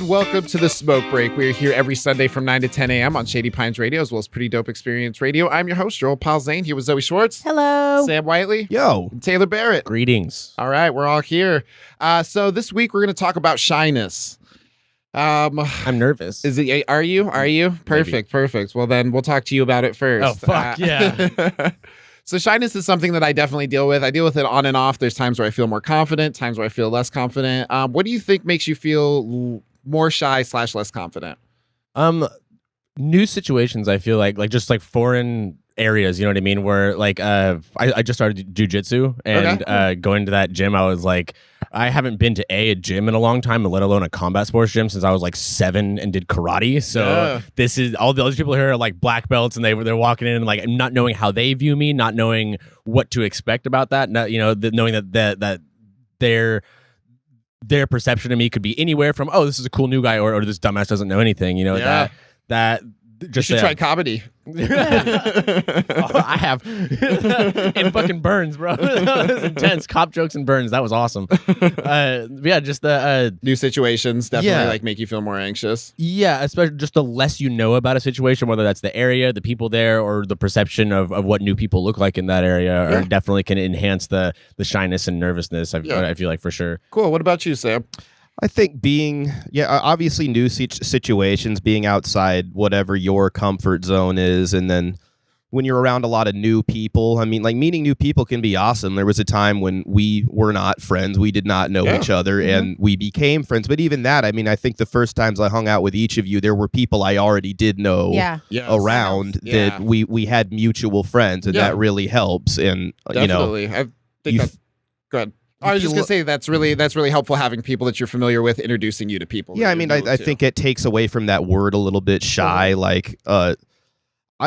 and welcome to the Smoke Break. We're here every Sunday from 9 to 10 a.m. on Shady Pines Radio, as well as Pretty Dope Experience Radio. I'm your host, your old pal Zane, here with Zoe Schwartz. Hello. Sam Whiteley. Yo. And Taylor Barrett. Greetings. All right, we're all here. So this week we're going to talk about shyness. I'm nervous. Are you? Perfect. Well, then we'll talk to you about it first. Oh, fuck, yeah. So shyness is something that I definitely deal with. I deal with it on and off. There's times where I feel more confident, times where I feel less confident. What do you think makes you feel more shy / less confident? New situations, I feel like just like foreign areas, you know what I mean? Where like I just started jujitsu and going to that gym, I was like, I haven't been to a gym in a long time, let alone a combat sports gym, since I was like 7 and did karate. So this is all the other people here are like black belts, and they're walking in and like not knowing how they view me, not knowing what to expect about that, not knowing that their perception of me could be anywhere from, oh, this is a cool new guy, or this dumbass doesn't know anything. That just you should try comedy. I have. It fucking burns, bro. That was intense. Cop jokes and burns. That was awesome. Just the new situations definitely like make you feel more anxious. Yeah, especially just the less you know about a situation, whether that's the area, the people there, or the perception of what new people look like in that area, or definitely can enhance the shyness and nervousness. I feel like, for sure. Cool. What about you, Sam? I think obviously new situations, being outside whatever your comfort zone is, and then when you're around a lot of new people, I mean, like meeting new people can be awesome. There was a time when we were not friends, we did not know each other, and we became friends. But even that, I mean, I think the first times I hung out with each of you, there were people I already did know around that we had mutual friends, and that really helps. And definitely, I think that's good. I was just gonna say that's really helpful, having people that you're familiar with introducing you to people. Yeah, I mean, I think it takes away from that word a little bit, shy. Like, I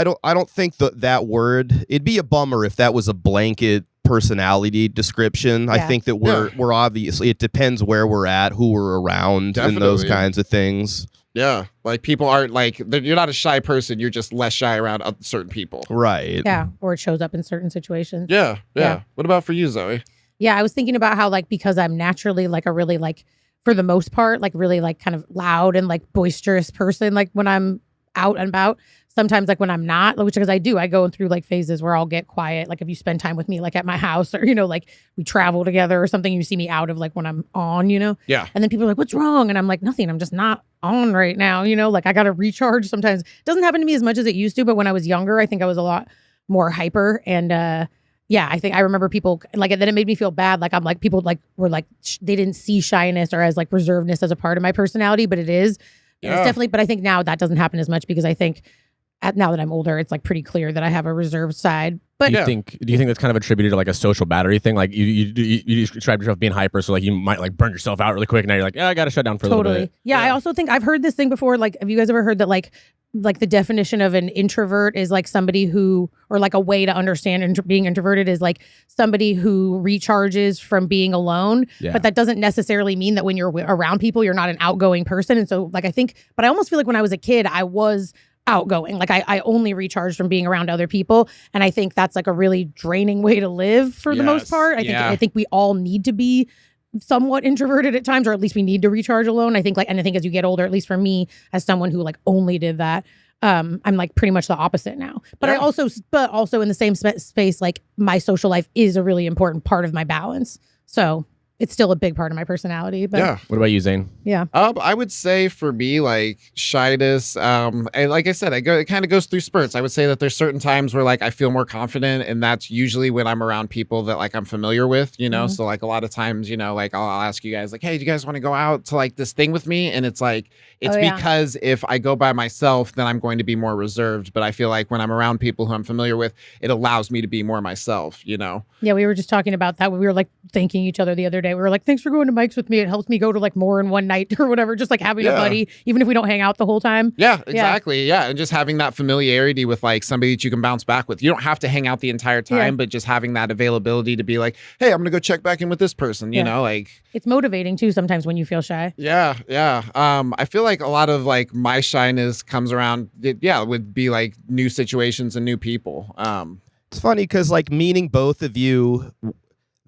don't think that word. It'd be a bummer if that was a blanket personality description. Yeah. I think that we're obviously, it depends where we're at, who we're around, and those kinds of things. Yeah, like people aren't like, you're not a shy person. You're just less shy around certain people. Right. Yeah, or it shows up in certain situations. Yeah. What about for you, Zoe? Yeah, I was thinking about how, like, because I'm naturally like a really, like, for the most part, like really like kind of loud and like boisterous person, like when I'm out and about. Sometimes like when I'm not, which because I go through like phases where I'll get quiet. Like if you spend time with me, like at my house, or, like we travel together or something, you see me out of like when I'm on, Yeah. And then people are like, what's wrong? And I'm like, nothing, I'm just not on right now. Like I got to recharge sometimes. It doesn't happen to me as much as it used to, but when I was younger, I think I was a lot more hyper. And, I think I remember people like, and then it made me feel bad. Like I'm like, people like were like, they didn't see shyness or as like reservedness as a part of my personality, but it is. Yeah. It's definitely, but I think now that doesn't happen as much because I think now that I'm older, it's like pretty clear that I have a reserved side. But do you think that's kind of attributed to like a social battery thing? Like you described yourself being hyper, so like you might like burn yourself out really quick. Now you're like, I got to shut down for a little bit. Yeah, I also think I've heard this thing before. Like, have you guys ever heard that like the definition of an introvert is like somebody who, or like a way to understand being introverted is like somebody who recharges from being alone. Yeah. But that doesn't necessarily mean that when you're around people, you're not an outgoing person. And so like but I almost feel like when I was a kid, I was outgoing. Like I only recharged from being around other people. And I think that's like a really draining way to live for the most part. I think we all need to be somewhat introverted at times, or at least we need to recharge alone. I think and I think as you get older, at least for me, as someone who like only did that, I'm like pretty much the opposite now. But I also in the same space, like my social life is a really important part of my balance. So it's still a big part of my personality. But What about you, Zane? Yeah. I would say for me, like shyness, and like I said, it kind of goes through spurts. I would say that there's certain times where like I feel more confident, and that's usually when I'm around people that like I'm familiar with, Mm-hmm. So like a lot of times, like I'll ask you guys like, hey, do you guys want to go out to like this thing with me? And it's like, because if I go by myself, then I'm going to be more reserved. But I feel like when I'm around people who I'm familiar with, it allows me to be more myself, Yeah, we were just talking about that when we were like thanking each other the other day. We were like, thanks for going to Mike's with me. It helps me go to like more in one night or whatever, just like having a buddy, even if we don't hang out the whole time. Yeah, exactly. Yeah. And just having that familiarity with like somebody that you can bounce back with. You don't have to hang out the entire time, but just having that availability to be like, hey, I'm going to go check back in with this person, like. It's motivating too sometimes when you feel shy. Yeah. I feel like a lot of like my shyness comes around, would be like new situations and new people. It's funny because like meeting both of you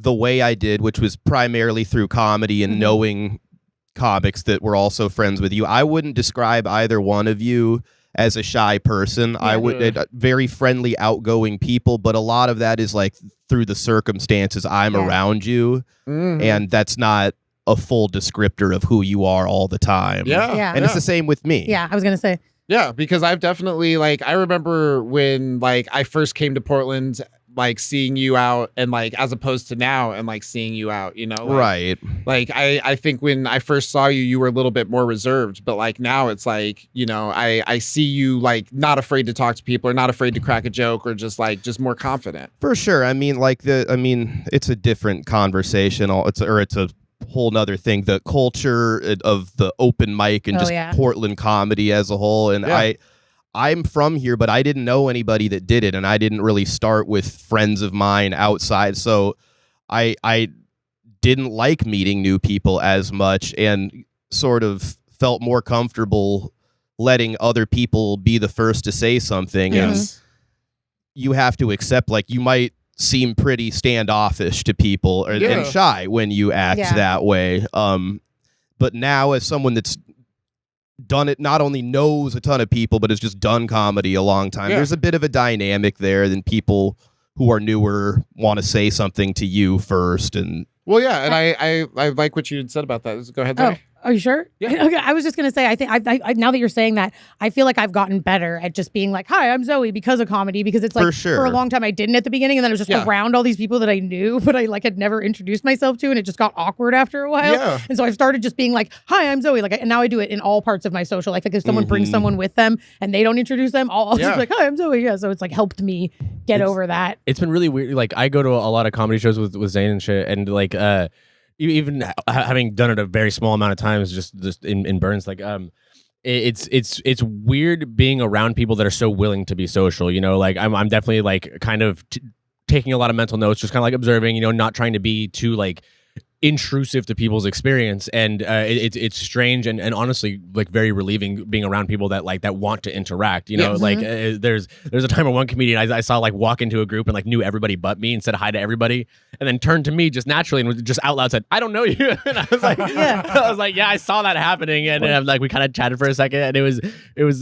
the way I did, which was primarily through comedy and knowing comics that were also friends with you. I wouldn't describe either one of you as a shy person. I would very friendly, outgoing people, but a lot of that is like through the circumstances I'm around you, and that's not a full descriptor of who you are all the time. And it's the same with me. Yeah, I was gonna say. Yeah, because I've definitely like I remember when like I first came to Portland, like seeing you out and like as opposed to now and like seeing you out, you know, like, Right. Like I think when I first saw you, you were a little bit more reserved, but like now it's like, you know, I see you like not afraid to talk to people or not afraid to crack a joke or just more confident. For sure. I mean, it's a different conversation. It's a whole nother thing. The culture of the open mic and Portland comedy as a whole. And I'm from here, but I didn't know anybody that did it, and I didn't really start with friends of mine outside. So I didn't like meeting new people as much and sort of felt more comfortable letting other people be the first to say something. And you have to accept, like, you might seem pretty standoffish to people and shy when you act that way. But now, as someone that's done it, not only knows a ton of people, but has just done comedy a long time, there's a bit of a dynamic there. Then people who are newer want to say something to you first. And and I like what you had said about that. Go ahead, Zoe. Are you sure? Yeah. Okay, I was just gonna say, I think I now that you're saying that, I feel like I've gotten better at just being like, "Hi, I'm Zoe," because of comedy. Because it's like for a long time I didn't at the beginning, and then I was just around all these people that I knew, but I like had never introduced myself to, and it just got awkward after a while. Yeah. And so I've started just being like, "Hi, I'm Zoe." Like, and now I do it in all parts of my social. Like if someone brings someone with them and they don't introduce them, I'll just be like, "Hi, I'm Zoe." Yeah. So it's like helped me get over that. It's been really weird. Like I go to a lot of comedy shows with Zane and shit, and like even having done it a very small amount of times, just in Burns, like it's weird being around people that are so willing to be social. You know, like I'm definitely like kind of taking a lot of mental notes, just kind of like observing. You know, not trying to be too like intrusive to people's experience, and it's strange and honestly like very relieving being around people that want to interact. You know, like there's a time where one comedian I saw like walk into a group and like knew everybody but me and said hi to everybody, and then turned to me just naturally and was just out loud said, "I don't know you." And I was like, I saw that happening, and I'm like, we kind of chatted for a second, and it was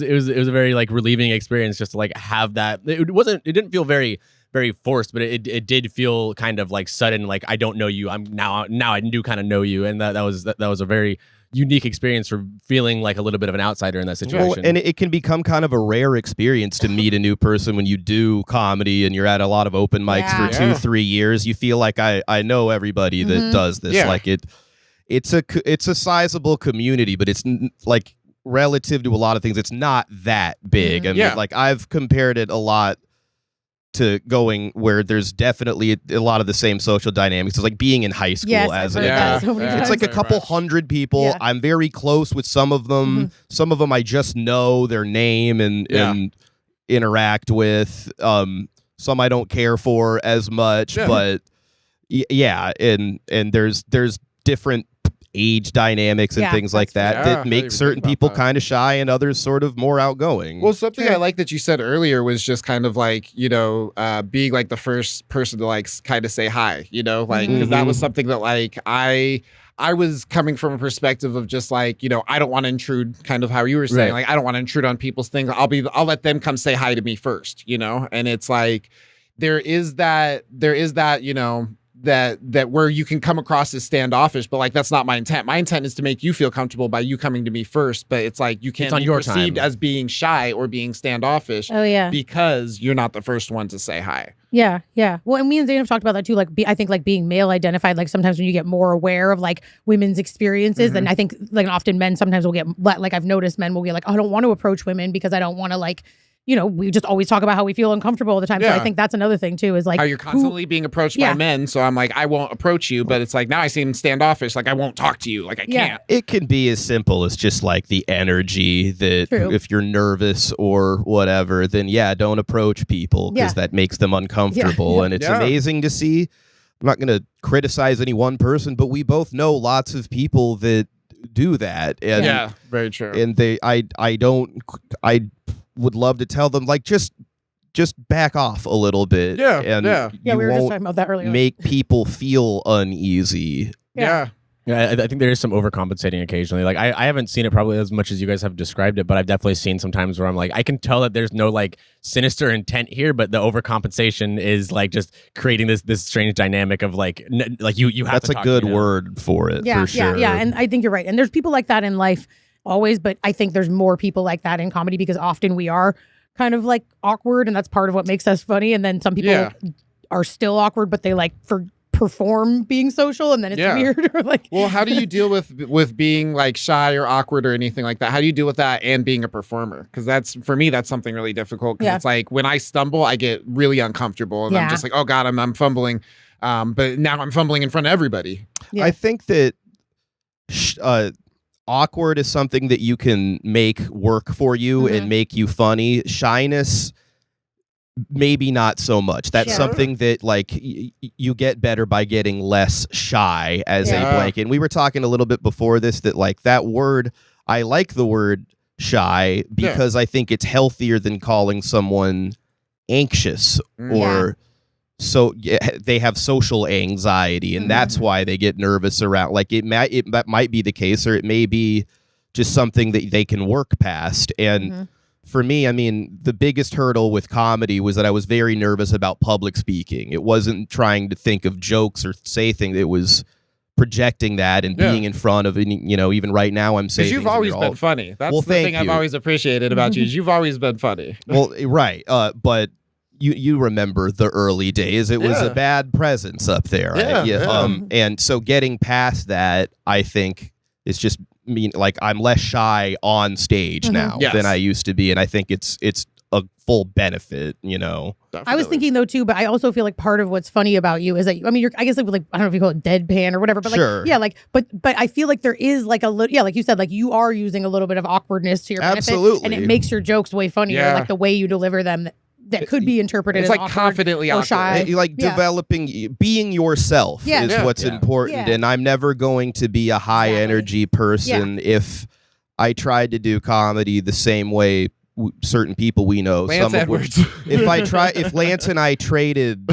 a very like relieving experience just to like have that. It didn't feel very forced, but it did feel kind of like sudden, like I don't know you. I'm now I do kind of know you, and that was a very unique experience for feeling like a little bit of an outsider in that situation. Well, and it can become kind of a rare experience to meet a new person when you do comedy and you're at a lot of open mics for 2-3 years. You feel like I know everybody that does this. Like it's a sizable community, but it's like relative to a lot of things, it's not that big. I mean, like I've compared it a lot to going where there's definitely a lot of the same social dynamics. It's like being in high school as an adult. It's like a couple hundred people. Yeah. I'm very close with some of them. Some of them I just know their name and interact with. Some I don't care for as much, but and there's different age dynamics and things like that make certain people kind of shy and others sort of more outgoing. Well, something I like that you said earlier was just kind of like, you know, being like the first person to like kind of say hi, you know, like, because that was something that like I was coming from a perspective of just like, you know, I don't want to intrude, kind of how you were saying, like, I don't want to intrude on people's things. I'll let them come say hi to me first, you know? And it's like, there is that, you know, that where you can come across as standoffish, but like that's not my intent. My intent is to make you feel comfortable by you coming to me first, but it's like you can't be perceived as being shy or being standoffish because you're not the first one to say hi. Yeah. Well, and me and Zane have talked about that too. Like, I think like being male identified, like sometimes when you get more aware of like women's experiences, then I think like often men sometimes will get like, I've noticed men will get like, oh, I don't want to approach women because I don't want to like, you know, we just always talk about how we feel uncomfortable all the time. So I think that's another thing too, is like how you're constantly being approached by men. So I'm like, I won't approach you, but it's like now I seem standoffish. Like I won't talk to you. Like I can't. It can be as simple as just like the energy that if you're nervous or whatever, then don't approach people because that makes them uncomfortable. And it's amazing to see. I'm not going to criticize any one person, but we both know lots of people that do that. And, very true. And I would love to tell them like just back off a little bit. We were just talking about that earlier. Make people feel uneasy. Yeah. Yeah, I think there is some overcompensating occasionally. Like I haven't seen it probably as much as you guys have described it, but I've definitely seen some times where I'm like, I can tell that there's no like sinister intent here, but the overcompensation is like just creating this strange dynamic of like you have. That's to a talk, good you know? word for it. Yeah, for sure. yeah. And I think you're right. And there's people like that in life always, but I think there's more people like that in comedy because often we are kind of like awkward, and that's part of what makes us funny. And then some people are still awkward, but they like perform being social, and then it's weird. Or like, well, how do you deal with being like shy or awkward or anything like that? How do you deal with that and being a performer? Because that's, for me, that's something really difficult. Because it's like when I stumble, I get really uncomfortable, and I'm just like, oh God, I'm fumbling. But now I'm fumbling in front of everybody. Yeah. I think that awkward is something that you can make work for you and make you funny. Shyness, maybe not so much. That's something that like you get better by getting less shy as a blanket. And we were talking a little bit before this that like that word, I like the word shy because I think it's healthier than calling someone anxious or so they have social anxiety, and that's why they get nervous around. Like that might be the case, or it may be just something that they can work past. And for me, I mean, the biggest hurdle with comedy was that I was very nervous about public speaking. It wasn't trying to think of jokes or say things. It was projecting that and being in front of, you know, even right now I'm saying. Because you've always been funny. That's the thing I've always appreciated about you is you've always been funny. Well, right. But you remember the early days. It was a bad presence up there. And so getting past that, I think, is just like I'm less shy on stage now than I used to be, and I think it's a full benefit, you know. Definitely. I was thinking though too, but I also feel like part of what's funny about you is that I mean, you're, I guess like I don't know if you call it deadpan or whatever, but like but I feel like there is like a little like you said, like you are using a little bit of awkwardness to your benefit, and it makes your jokes way funnier, like the way you deliver them. That could be interpreted as like confidently or shy. Like developing, being yourself is what's important. And I'm never going to be a high energy person if I tried to do comedy the same way certain people we know. Lance Edwards. If Lance and I traded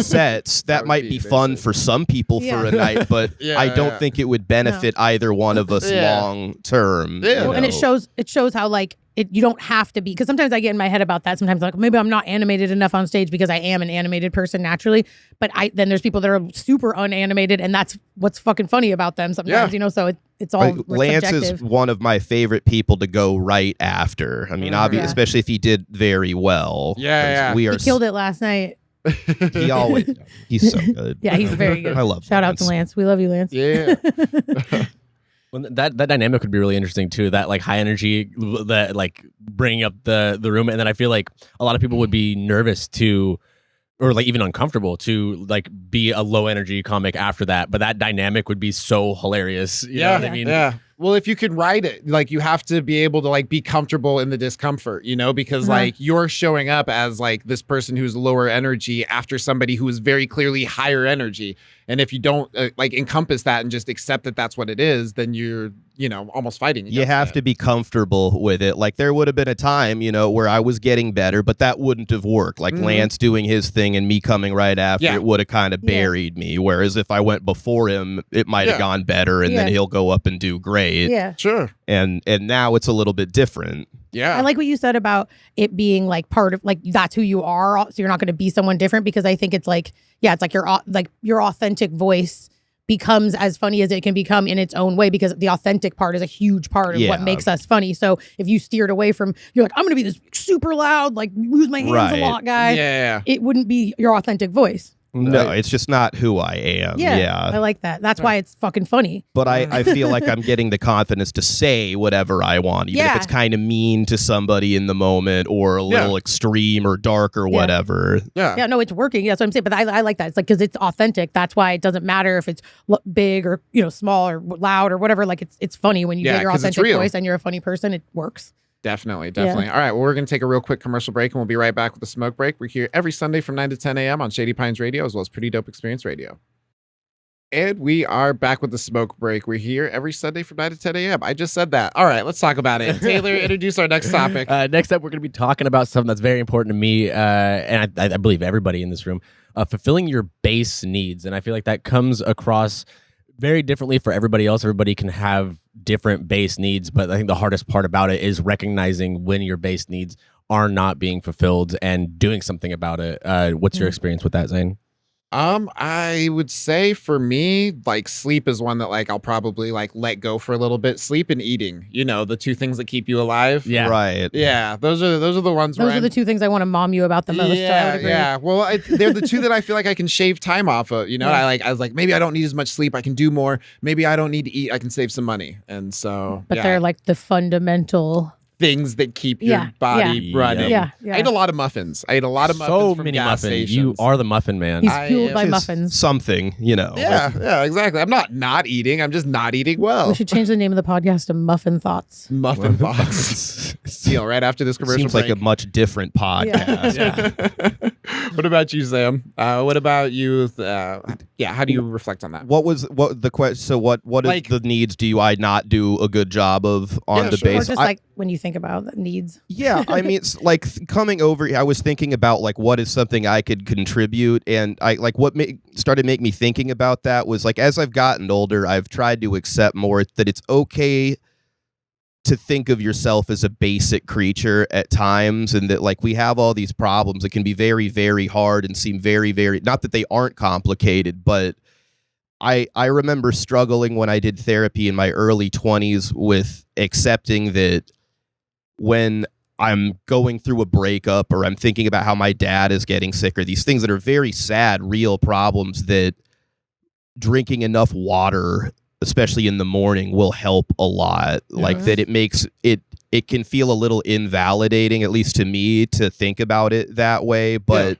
sets, that might be fun for some people for a night, but I don't think it would benefit either one of us long term. Well, and it shows how like you don't have to be, because sometimes I get in my head about that. Sometimes like maybe I'm not animated enough on stage because I am an animated person naturally, but then there's people that are super unanimated, and that's what's fucking funny about them sometimes, you know. So it's all Lance subjective. is one of my favorite people to go right after. I mean, obviously, especially if he did very well. He killed it last night. He's so good. Yeah, he's very good. I love Shout out to Lance. We love you, Lance. Yeah. Well, that dynamic would be really interesting too. That like high energy, that like bringing up the room, and then I feel like a lot of people would be nervous to, or like even uncomfortable to like be a low energy comic after that. But that dynamic would be so hilarious. You know what I mean? Yeah. Well, if you can write it, like you have to be able to like be comfortable in the discomfort, you know, because like you're showing up as like this person who's lower energy after somebody who is very clearly higher energy. And if you don't like encompass that and just accept that that's what it is, then you're, you know, almost fighting. You have to be comfortable with it. Like there would have been a time, you know, where I was getting better, but that wouldn't have worked. Like Lance doing his thing and me coming right after, it would have kind of buried me. Whereas if I went before him, it might have gone better, and then he'll go up and do great. Yeah, sure. And now it's a little bit different. Yeah. I like what you said about it being like part of like that's who you are, so you're not going to be someone different, because I think it's like it's like your authentic voice becomes as funny as it can become in its own way, because the authentic part is a huge part of what makes us funny. So if you steered away from, you're like, I'm going to be this super loud, like use my hands a lot guy, it wouldn't be your authentic voice. No, it's just not who I am. Yeah. I like that. That's why it's fucking funny. But I feel like I'm getting the confidence to say whatever I want, even if it's kind of mean to somebody in the moment or a little extreme or dark or whatever. Yeah, no, it's working. That's what I'm saying. But I like that. It's like, because it's authentic. That's why it doesn't matter if it's big or, you know, small or loud or whatever. Like it's funny when you get your authentic voice and you're a funny person. It works. Definitely. All right, well, we're going to take a real quick commercial break, and we'll be right back with a smoke break. We're here every Sunday from 9 to 10 a.m. on Shady Pines Radio, as well as Pretty Dope Experience Radio. And we are back with the smoke break. We're here every Sunday from 9 to 10 a.m. I just said that. All right, let's talk about it. Taylor, introduce our next topic. Next up, we're going to be talking about something that's very important to me, and I believe everybody in this room, fulfilling your base needs. And I feel like that comes across very differently for everybody else. Everybody can have different base needs, but I think the hardest part about it is recognizing when your base needs are not being fulfilled and doing something about it. What's your experience with that, Zane? I would say for me, like sleep is one that like I'll probably like let go for a little bit. Sleep and eating, the two things that keep you alive. Yeah. Right. Yeah, those are the ones. Those are the two things I want to mom you about the most. Yeah, so I would agree. yeah. Well, they're the two that I feel like I can shave time off of. I was like, maybe I don't need as much sleep. I can do more. Maybe I don't need to eat. I can save some money. And so, but they're like the fundamental things that keep your body running. Yeah. I ate a lot of muffins. I ate a lot of muffins. So from many gas muffins. stations. You are the muffin man. He's fueled by It's muffins. Something, Yeah, exactly. I'm not eating. I'm just not eating well. We should change the name of the podcast to Muffin Thoughts. Muffin box. Deal right after this commercial Seems like break. a much different podcast. What about you, Sam? What about you? How do you reflect on that? What the question? So what is Like- the needs? Do I not do a good job of on Yeah, the sure. Or base? just like when you think about the needs. Yeah, I mean, it's like coming over. I was thinking about like what is something I could contribute, and I like what started making me thinking about that was like as I've gotten older, I've tried to accept more that it's okay to think of yourself as a basic creature at times, and that like we have all these problems. It can be very, very hard and seem very, very not that they aren't complicated, but I remember struggling when I did therapy in my early 20s with accepting that when I'm going through a breakup or I'm thinking about how my dad is getting sick or these things that are very sad, real problems, that drinking enough water, especially in the morning, will help a lot. Like that it makes it can feel a little invalidating, at least to me, to think about it that way. But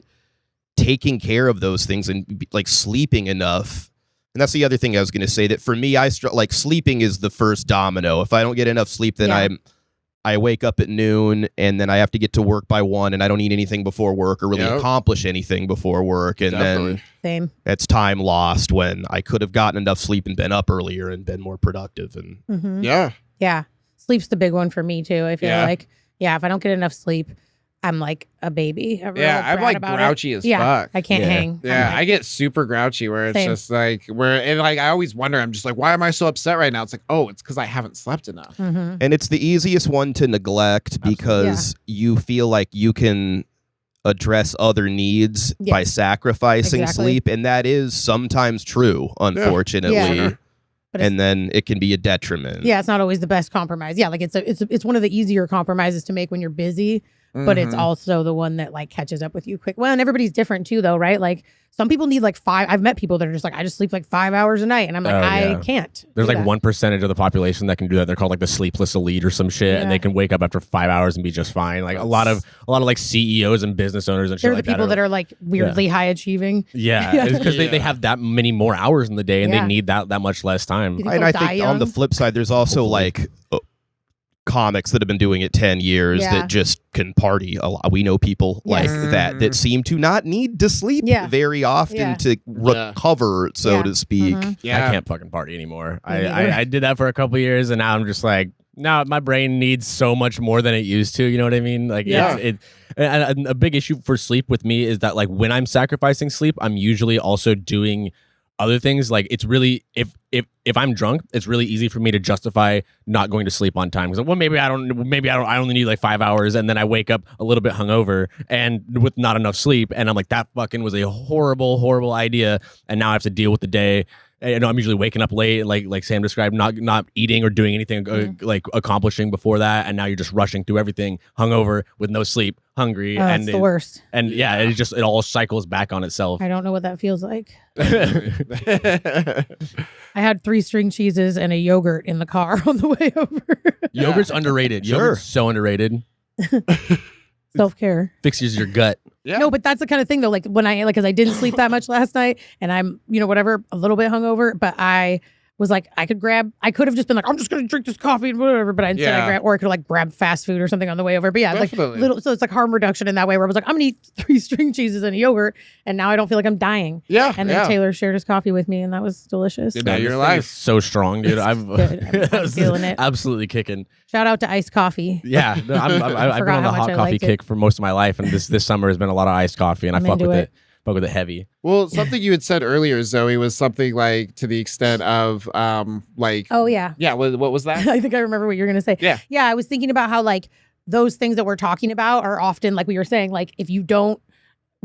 taking care of those things and like sleeping enough. And that's the other thing I was going to say, that for me, like sleeping is the first domino. If I don't get enough sleep, then I wake up at noon and then I have to get to work by 1 and I don't eat anything before work or really accomplish anything before work. And then Same. it's time lost when I could have gotten enough sleep and been up earlier and been more productive. And Yeah. Sleep's the big one for me too. I feel Yeah. like, if I don't get enough sleep, I'm like a baby. I'm I'm like grouchy as fuck. I can't hang. Yeah, I get super grouchy where it's Same. just like I always wonder, I'm just like, why am I so upset right now? It's like, it's because I haven't slept enough. Mm-hmm. and it's the easiest one to neglect because you feel like you can address other needs by sacrificing Exactly. sleep, and that is sometimes true, unfortunately. Yeah. But And then it can be a detriment. it's not always the best compromise. Yeah, like it's one of the easier compromises to make when you're busy, but it's also the one that like catches up with you quick. Well, and everybody's different too, though, right? Like some people need like 5. I've met people that are just like, I just sleep like 5 hours a night, and I'm like, I can't. There's do like that. 1% of the population that can do that. They're called like the sleepless elite or some shit, and they can wake up after 5 hours and be just fine. Like a lot of like CEOs and business owners and shit They're like the people that are like weirdly high achieving. Yeah, because they have that many more hours in the day and they Yeah. need that much less time. You think And they'll I die think on the young? flip side, there's also like comics that have been doing it 10 years Yeah. that just can party a lot. We know people like that seem to not need to sleep very often to recover, so to speak. Yeah. I can't fucking party anymore. Me neither. I did that for a couple years and now I'm just like, no, my brain needs so much more than it used to. You know what I mean? Like, and a big issue for sleep with me is that like when I'm sacrificing sleep, I'm usually also doing other things. Like it's really if I'm drunk, it's really easy for me to justify not going to sleep on time. Because I only need like 5 hours, and then I wake up a little bit hungover and with not enough sleep, and I'm like, that fucking was a horrible idea, and now I have to deal with the day. And I'm usually waking up late, like Sam described, not eating or doing anything like accomplishing before that, and now you're just rushing through everything, hungover with no sleep, hungry, and It's the worst. And it all cycles back on itself. I don't know what that feels like. I had 3 string cheeses and a yogurt in the car on the way over. Yogurt's underrated. Sure. Yogurt's so underrated. Self-care. Fixes your gut. Yeah. No, but that's the kind of thing though. Like when I because I didn't sleep that much last night, and I'm whatever a little bit hungover, but I was like I could have just been like I'm just gonna drink this coffee and whatever, but instead I could like grab fast food or something on the way over. But yeah, Definitely. like little, so it's like harm reduction in that way where I was like I'm gonna eat 3 string cheeses and a yogurt, and now I don't feel like I'm dying. Yeah. And then Taylor shared his coffee with me, and that was delicious. Now This you're thing alive. is so strong, dude. I'm feeling it. Absolutely kicking. Shout out to iced coffee. Yeah, no, I've been Forgot on how the much hot I coffee liked it. kick for most of my life, and this summer has been a lot of iced coffee, and I'm I fuck into with it. it. fuck with it heavy. Well, something you had said earlier, Zoe, was something like to the extent of like Oh yeah. yeah, what was that? I think I remember what you were gonna say. Yeah. Yeah, I was thinking about how like those things that we're talking about are often, like we were saying, like if you don't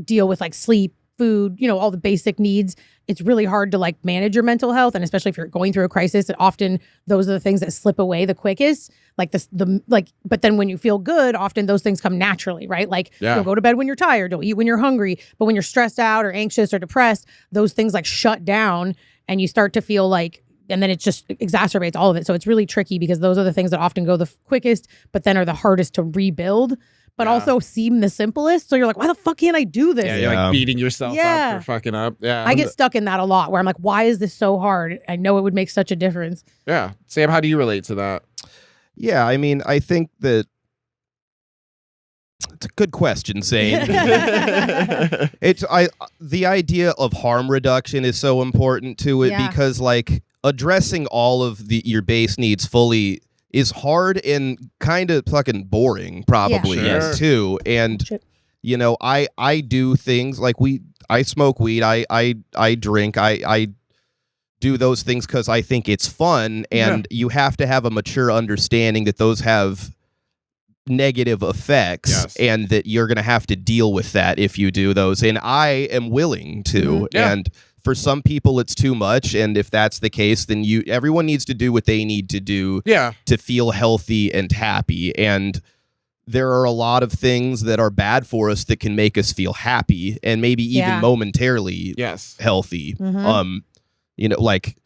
deal with like sleep, food, all the basic needs, it's really hard to like manage your mental health. And especially if you're going through a crisis, and often those are the things that slip away the quickest. Like but then when you feel good, often those things come naturally, right? Like you'll go to bed when you're tired, you'll eat when you're hungry, but when you're stressed out or anxious or depressed, those things like shut down and you start to feel like, and then it just exacerbates all of it. So it's really tricky because those are the things that often go the quickest, but then are the hardest to rebuild, but also seem the simplest. So you're like, why the fuck can't I do this? Yeah, you're like beating yourself up for fucking up. Yeah. I get stuck in that a lot where I'm like, why is this so hard? I know it would make such a difference. Yeah. Sam, how do you relate to that? Yeah, I mean, I think that it's a good question, Zane. The idea of harm reduction is so important to it because like addressing all of your base needs fully is hard and kind of fucking boring probably too. And I do things like I smoke weed, I drink, I do those things because I think it's fun, and you have to have a mature understanding that those have negative effects and that you're going to have to deal with that if you do those. And I am willing to. And for some people it's too much, and if that's the case, then everyone needs to do what they need to do to feel healthy and happy. And there are a lot of things that are bad for us that can make us feel happy and maybe even momentarily healthy. Like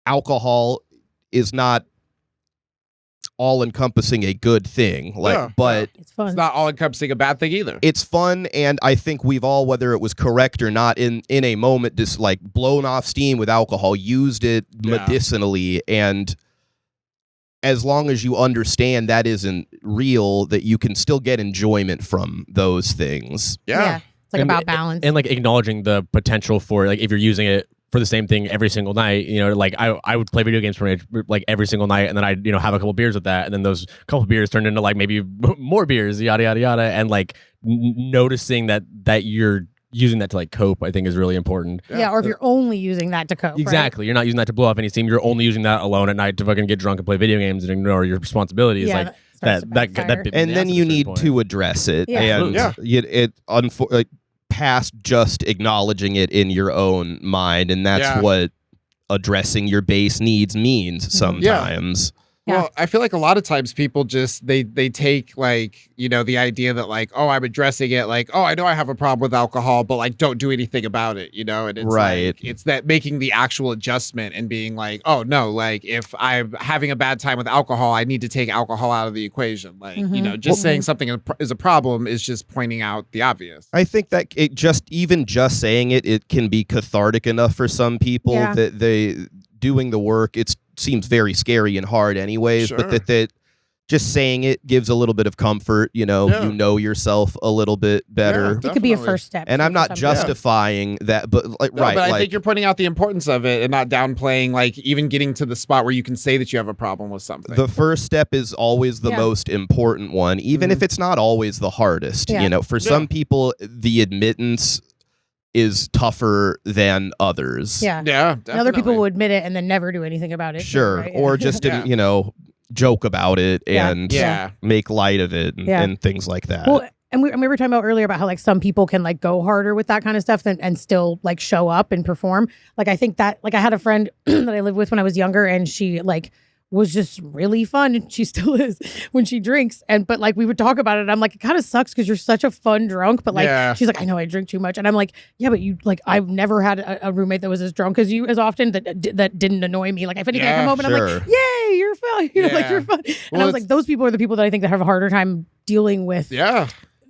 alcohol is not all-encompassing a good thing, but it's fun. It's not all-encompassing a bad thing either. It's fun, and I think we've all, whether it was correct or not, in a moment just like blown off steam with alcohol, used it medicinally. And as long as you understand that isn't real, that you can still get enjoyment from those things. It's like about balance and like acknowledging the potential for like if you're using it for the same thing every single night, like I would play video games for like every single night, and then I'd have a couple beers with that, and then those couple beers turned into like maybe more beers, yada yada yada, and like noticing that you're using that to like cope, I think is really important. Or if you're only using that to cope. Exactly, you're not using that to blow off any steam. You're only using that alone at night to fucking get drunk and play video games and ignore your responsibilities. Like that, and then you need to address it, and it past just acknowledging it in your own mind, and that's what addressing your base needs means sometimes. Well, I feel like a lot of times people just they take like the idea that like, oh, I'm addressing it, like, oh, I know I have a problem with alcohol, but like don't do anything about it, and it's like, it's that making the actual adjustment and being like, oh no, like if I'm having a bad time with alcohol, I need to take alcohol out of the equation. Like just saying something is a problem is just pointing out the obvious. I think that it just saying it can be cathartic enough for some people that they doing the work. It seems very scary and hard anyways, but that just saying it gives a little bit of comfort, you know yourself a little bit better. It could be a first step. And I'm not justifying that, but but I think you're pointing out the importance of it and not downplaying like even getting to the spot where you can say that you have a problem with something. The first step is always the most important one, even if it's not always the hardest. For some people, the admittance is tougher than others. Yeah, definitely. And other people will admit it and then never do anything about it. Sure. Right? Or just, joke about it and make light of it and things like that. Well, and we were talking about earlier about how like some people can like go harder with that kind of stuff and still like show up and perform. Like I think that like I had a friend that I lived with when I was younger, and she like was just really fun, and she still is when she drinks. But like we would talk about it, and I'm like, it kind of sucks because you're such a fun drunk. But like she's like, I know I drink too much, and I'm like, yeah, but you like I've never had a roommate that was as drunk as you as often that didn't annoy me. Like if anything, I come home and I'm like, yay, you're fun, like you're fun. And I was like, those people are the people that I think that have a harder time dealing with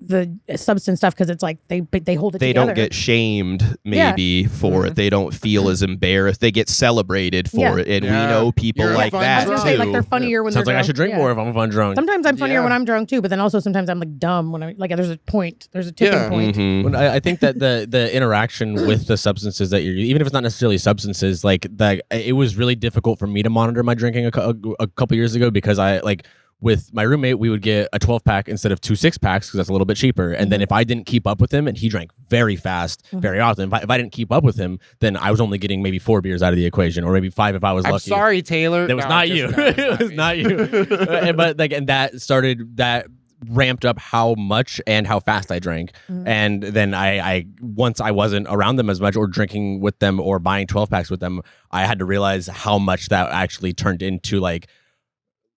the substance stuff, because it's like they hold it together. They don't get shamed maybe for it. They don't feel as embarrassed. They get celebrated for it, and we know people like that too. Say, like they're funnier when Sounds they're like drunk. I should drink more if I'm a fun drunk. Sometimes I'm funnier when I'm drunk too, but then also sometimes I'm like dumb when I like there's a tipping point. When I think that the interaction with the substances that you're, even if it's not necessarily substances, like that, it was really difficult for me to monitor my drinking a couple years ago, because I like with my roommate, we would get a 12-pack instead of 2 6-packs because that's a little bit cheaper. And then if I didn't keep up with him, and he drank very fast, very often, if I didn't keep up with him, then I was only getting maybe 4 beers out of the equation, or maybe 5 if I was lucky. I'm sorry, Taylor. That was not you. It was not you. But like, and that ramped up how much and how fast I drank. And then I once I wasn't around them as much or drinking with them or buying 12-packs with them, I had to realize how much that actually turned into like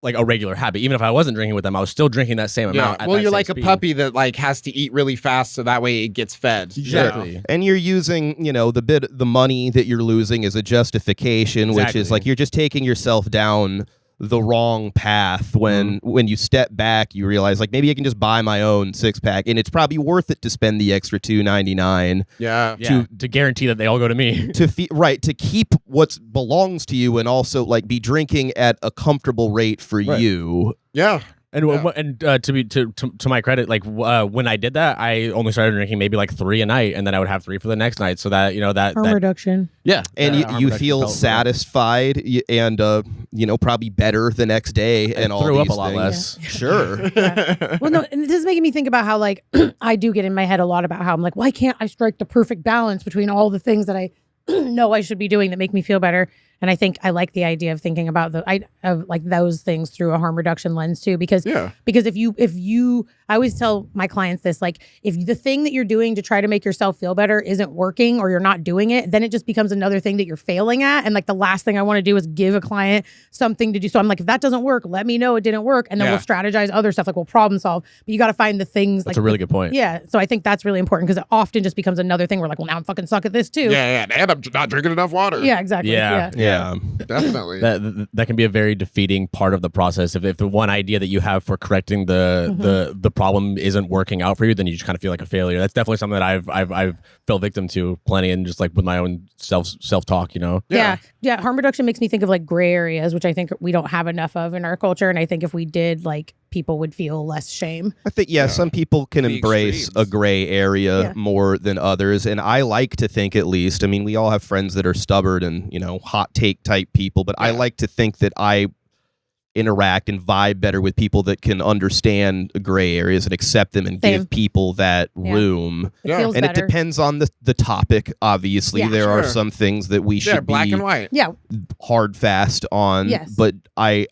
a regular habit. Even if I wasn't drinking with them, I was still drinking that same amount. Well, you're like a puppy that like has to eat really fast so that way it gets fed. Exactly. And you're using, the money that you're losing as a justification, which is like you're just taking yourself down the wrong path when you step back. You realize like maybe I can just buy my own 6-pack and it's probably worth it to spend the extra $2.99 to guarantee that they all go to me to keep what belongs to you and also like be drinking at a comfortable rate for you. And to my credit, like when I did that, I only started drinking maybe like 3 a night, and then I would have 3 for the next night. So that harm reduction. Yeah, and you feel satisfied and probably better the next day, and all threw these up a lot things. less. Sure. Well, no, and this is making me think about how like I do get in my head a lot about how I'm like, why can't I strike the perfect balance between all the things that I know I should be doing that make me feel better? And I think I like the idea of thinking about of like those things through a harm reduction lens too, because if you I always tell my clients this, like if the thing that you're doing to try to make yourself feel better isn't working or you're not doing it, then it just becomes another thing that you're failing at. And like the last thing I want to do is give a client something to do. So I'm like, if that doesn't work, let me know it didn't work, and then we'll strategize other stuff, like we'll problem solve. But you got to find the things. That's a really good point. Yeah, so I think that's really important because it often just becomes another thing where like, well, now I'm fucking suck at this too. And I'm not drinking enough water. Yeah, exactly. Yeah. Definitely. That can be a very defeating part of the process. If the one idea that you have for correcting the problem isn't working out for you, then you just kind of feel like a failure. That's definitely something that I've fell victim to plenty, and just like with my own self talk, Yeah. Harm reduction makes me think of like gray areas, which I think we don't have enough of in our culture, and I think if we did, like people would feel less shame. I think some people can embrace a gray area more than others, and I like to think, at least, I mean, we all have friends that are stubborn and hot take type people, but I like to think that I interact and vibe better with people that can understand gray areas and accept them and give people that room. It feels and better. it depends on the topic. Obviously, there are some things that we should black be and white. hard fast on. Yes. But I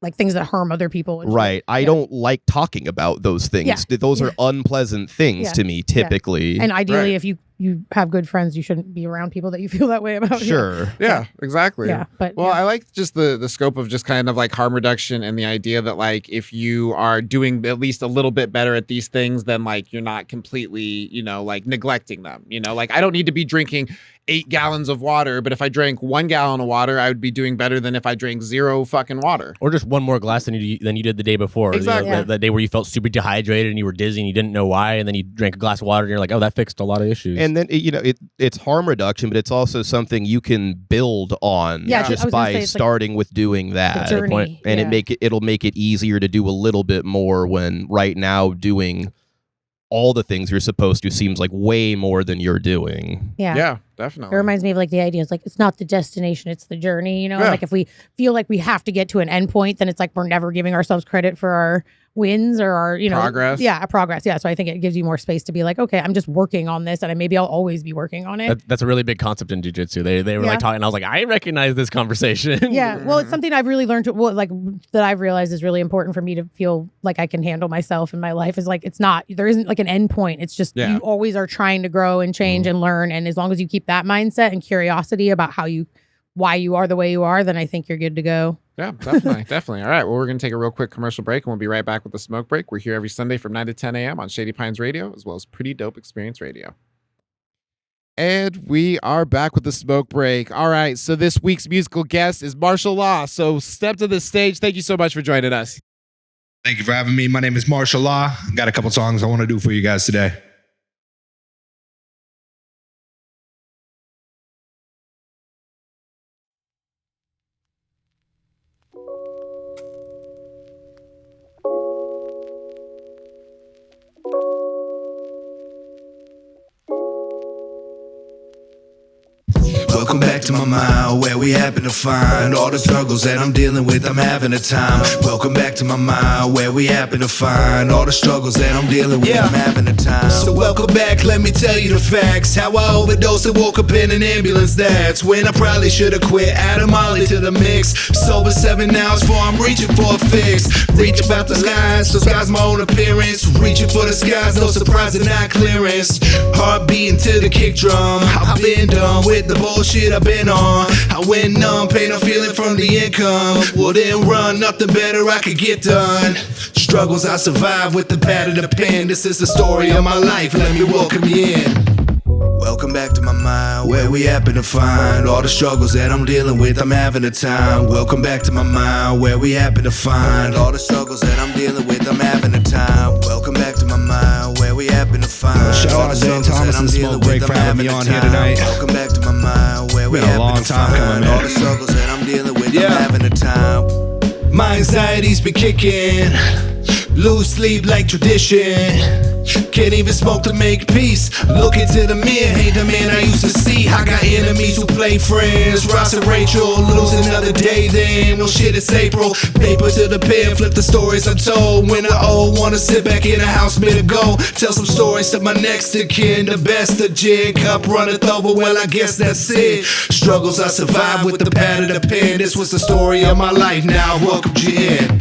like things that harm other people. I don't like talking about those things. Those are unpleasant things to me, typically. And ideally, if you have good friends, you shouldn't be around people that you feel that way about. Sure. Yeah, exactly. Yeah, but I like just the scope of just kind of like harm reduction and the idea that like if you are doing at least a little bit better at these things, then like you're not completely, like neglecting them. Like I don't need to be drinking 8 gallons of water, but if I drank 1 gallon of water, I would be doing better than if I drank 0 fucking water. Or just one more glass than you did the day before. Exactly. That day where you felt super dehydrated and you were dizzy and you didn't know why, and then you drank a glass of water and you're like, oh, that fixed a lot of issues. And then it's harm reduction, but it's also something you can build on just by starting with doing that. The journey, and it'll make it easier to do a little bit more when right now doing all the things you're supposed to seems like way more than you're doing. Yeah, definitely. It reminds me of like the idea is like it's not the destination, it's the journey. Like if we feel like we have to get to an end point, then it's like we're never giving ourselves credit for our wins or our progress. Progress. So I think it gives you more space to be like, okay, I'm just working on this, and maybe I'll always be working on it. That's a really big concept in jiu-jitsu. They were like talking, and I was like, I recognize this conversation. Well, it's something I've really learned that I've realized is really important for me to feel like I can handle myself in my life. Is like there isn't like an end point. It's just you always are trying to grow and change and learn, and as long as you keep that mindset and curiosity about why you are the way you are, then I think you're good to go. Yeah, definitely. All right. Well, we're going to take a real quick commercial break, and we'll be right back with the smoke break. We're here every Sunday from 9 to 10 a.m. on Shady Pines Radio, as well as Pretty Dope Experience Radio. And we are back with the smoke break. All right. So this week's musical guest is Martial Law. So step to the stage. Thank you so much for joining us. Thank you for having me. My name is Martial Law. Got a couple songs I want to do for you guys today. Welcome back to my mind, where we happen to find all the struggles that I'm dealing with. I'm having a time. Welcome back to my mind, where we happen to find all the struggles that I'm dealing with. I'm having a time. So welcome back, let me tell you the facts. How I overdosed and woke up in an ambulance. That's when I probably should have quit. Added Molly to the mix. Sober 7 hours before I'm reaching for a fix. Reach about the skies, so sky's my own appearance. Reaching for the skies, no surprise and not clearance. Heart beating to the kick drum. I've been done with the bullshit I've been on. I went numb, pain no feeling from the income. Wouldn't run, nothing better I could get done. Struggles I survived with the pad of the pen. This is the story of my life, let me welcome you in. Welcome back to my mind, where we happen to find all the struggles that I'm dealing with. I'm having a time. Welcome back to my mind, where we happen to find all the struggles that I'm dealing with. I'm having a time. Welcome back to my mind, where we happen to find. Shout out to Dan Thomas and Smoke Break for having me on here tonight. Welcome back to my mind, where we happen to find all the struggles that I'm dealing with. I'm having a time. My anxiety's been kicking. Lose sleep like tradition. Can't even smoke to make peace. Look into the mirror, ain't the man I used to see. I got enemies who play friends. Ross and Rachel, lose another day then. Well shit, it's April. Paper to the pen, flip the stories I'm told. When I old, wanna sit back in a house made to go. Tell some stories to my next of kin. The best of jig, cup runneth over, well I guess that's it. Struggles I survived with the pad of the pen. This was the story of my life, now welcome you in.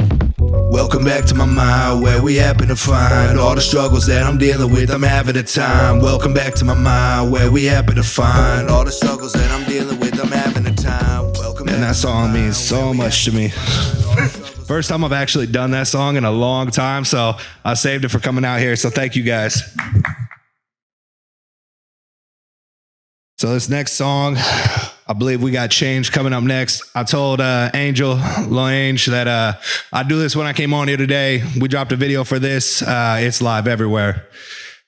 Welcome back to my mind, where we happen to find all the struggles that I'm dealing with. I'm having a time. Welcome back to my mind, where we happen to find all the struggles that I'm dealing with. I'm having a time. Welcome back. And that song means so much to me. First time I've actually done that song in a long time, so I saved it for coming out here. So thank you guys. So this next song, I believe we got Change coming up next. I told Angel, Lil Ange, that I'd do this when I came on here today. We dropped a video for this. It's live everywhere.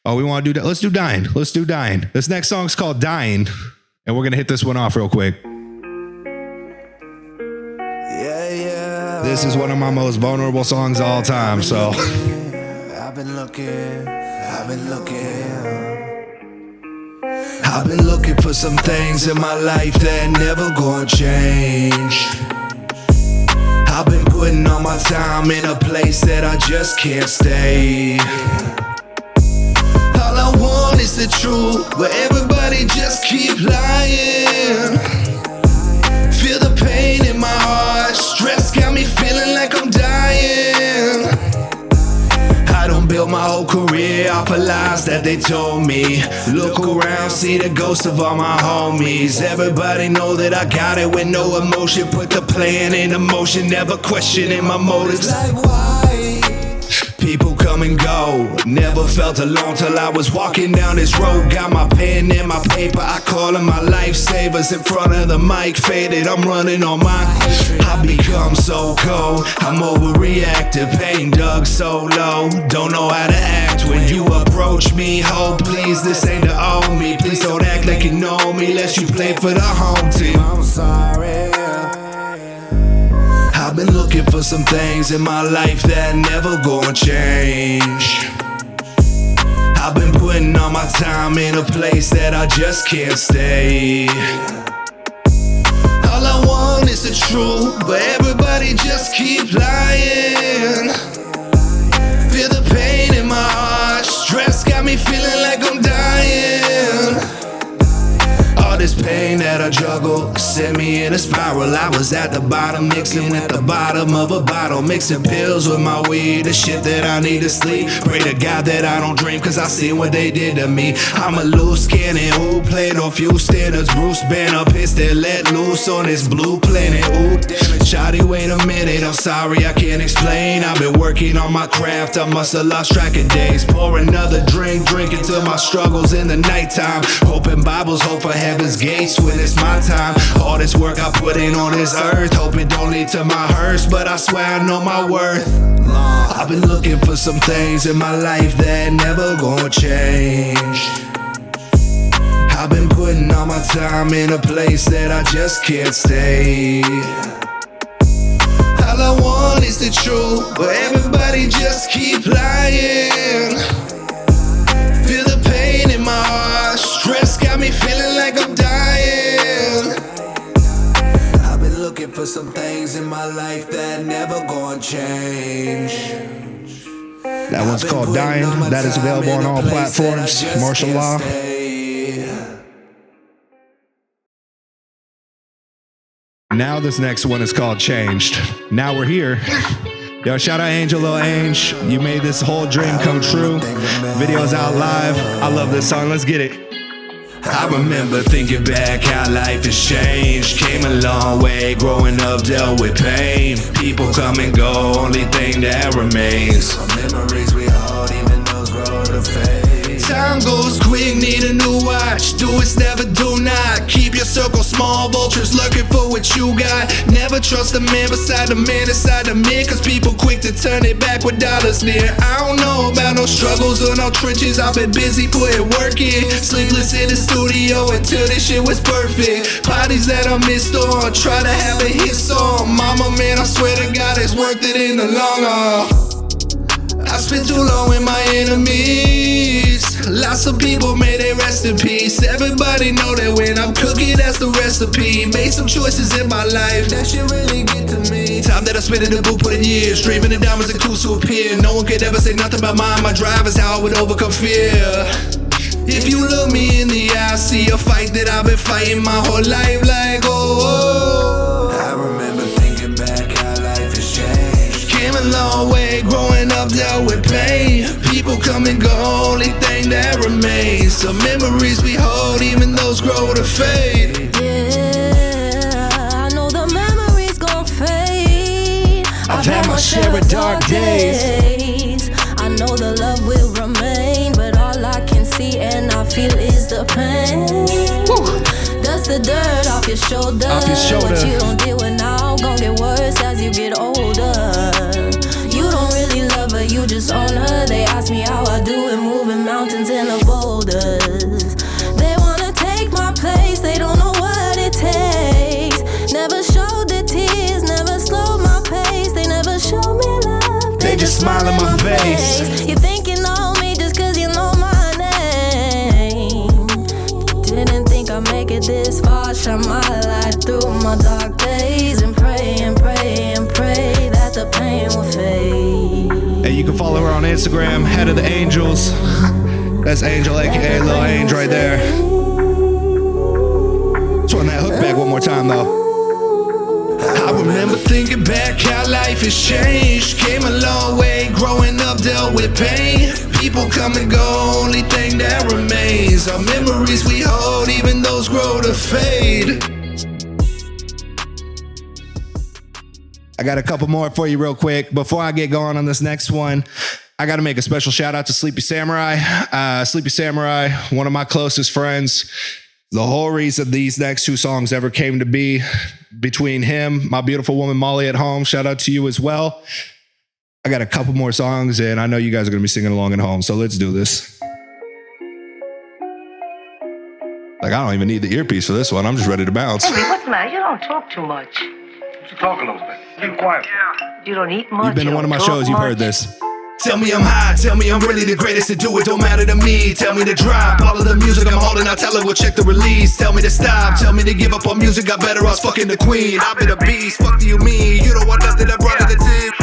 Oh, we want to do that? Let's do Dying. Let's do Dying. This next song's called Dying, and we're going to hit this one off real quick. This is one of my most vulnerable songs of all time, so. I've been looking for some things in my life that never gonna change. I've been putting all my time in a place that I just can't stay. All I want is the truth, but everybody just keep lying. Feel the pain in my heart, stress got me feeling like I'm dying. I done built my whole career off of lies that they told me. Look around, see the ghosts of all my homies. Everybody know that I got it with no emotion. Put the plan into motion, never questioning my motives. Like why? People come and go, never felt alone till I was walking down this road. Got my pen and my paper, I call them my lifesavers. In front of the mic, faded, I'm running on my. I become so cold, I'm overreactive, pain dug so low. Don't know how to act when you approach me. Oh please, this ain't the old me. Please don't act like you know me, lest you play for the home team. I'm sorry. I've been looking for some things in my life that never gonna change. I've been putting all my time in a place that I just can't stay. All I want is the truth, but everybody just keep lying. Feel the pain in my heart, stress got me feeling like I'm dying. All this pain that I juggle sent me in a spiral. I was at the bottom, mixing with the bottom of a bottle, mixing pills with my weed, the shit that I need to sleep. Pray to God that I don't dream, cause I seen what they did to me. I'm a loose cannon who played on few standards. Bruce Banner pissed and let loose on this blue planet. Ooh, damn it, shawty, wait a minute, I'm sorry, I can't explain. I've been working on my craft, I must have lost track of days. Pour another drink, drinking till my struggles in the nighttime. Hoping Bibles, hope for heaven's gates when it's my time. All this work I put in on this earth, hope it don't lead to my hearse, but I swear I know my worth. I've been looking for some things in my life that never gonna change. I've been putting all my time in a place that I just can't stay. All I want is the truth, but everybody just keep lying. Feel the pain in my heart, stress got me feeling like I'm dying. my life that never gonna change. That one's called Dying. That is available on all platforms. Martial Law. Now this next one is called Changed. Now we're here. Yo, shout out Angel, Lil Ange. You made this whole dream come true. Video's out live. I love this song. Let's get it. I remember thinking back how life has changed. Came a long way, growing up, dealt with pain. People come and go, only thing that remains are memories we hold, even those grow to fade. Time goes quick, need a new watch. Do it, never do not. Keep your circle small, vultures lurking for what you got. Never trust a man beside the man inside the mirror, cause people quick to turn it back with dollars near. I don't know about no struggles or no trenches. I've been busy putting work in. Sleepless in the studio until this shit was perfect. Parties that I missed on, try to have a hit song. Mama, man, I swear to God it's worth it in the long haul. I spent too long with my enemies. Lots of people, may they rest in peace. Everybody know that when I'm cooking, that's the recipe. Made some choices in my life, that shit really get to me. Time that I spent in the booth, put in years. Dreaming the diamonds and clues to appear. No one could ever say nothing about mine. My drive is how I would overcome fear. If you look me in the eye, see a fight that I've been fighting my whole life. Like, oh, I remember thinking back how life has changed. Came a long way, growing up, dealt with pain. People come and go, only thing that remains the memories we hold, even those grow to fade. Yeah, I know the memories gon' fade. I've had my share of dark days. I know the love will remain, but all I can see and I feel is the pain. Dust the dirt off your shoulder. What you don't deal with now gon' get worse as you get older. You don't really love her, you just own her. They ask me how I do it, moving mountains and the boulders. They wanna take my place, they don't know what it takes. Never showed the tears, never slowed my pace. They never show me love, They just smile in my face. You think you know me just cause you know my name. Didn't think I'd make it this far. Shine my light through my dark days and pray and pray and pray that the pain will fade. Hey, you can follow her on Instagram, Head of the Angels. That's Angel, aka Lil Ange, right there. Let's run that hook back one more time, though. I remember thinking back how life has changed. Came a long way, growing up, dealt with pain. People come and go, only thing that remains are memories we hold, even those grow to fade. I got a couple more for you real quick. Before I get going on this next one, I got to make a special shout out to Sleepy Samurai. Sleepy Samurai, one of my closest friends. The whole reason these next two songs ever came to be, between him, my beautiful woman Molly at home, shout out to you as well. I got a couple more songs and I know you guys are going to be singing along at home, so let's do this. Like, I don't even need the earpiece for this one. I'm just ready to bounce. Henry, what's the matter? You don't talk too much. You talk a little bit. Keep quiet. You don't eat much. You've been to one of my shows, you've heard this. Tell me I'm high, tell me I'm really the greatest to do it, don't matter to me. Tell me to drop all of the music I'm holding, I'll tell her we'll check the release. Tell me to stop, tell me to give up on music, got better odds fucking the queen. I've been a beast, fuck do you mean? You don't want nothing, I brought to the tip.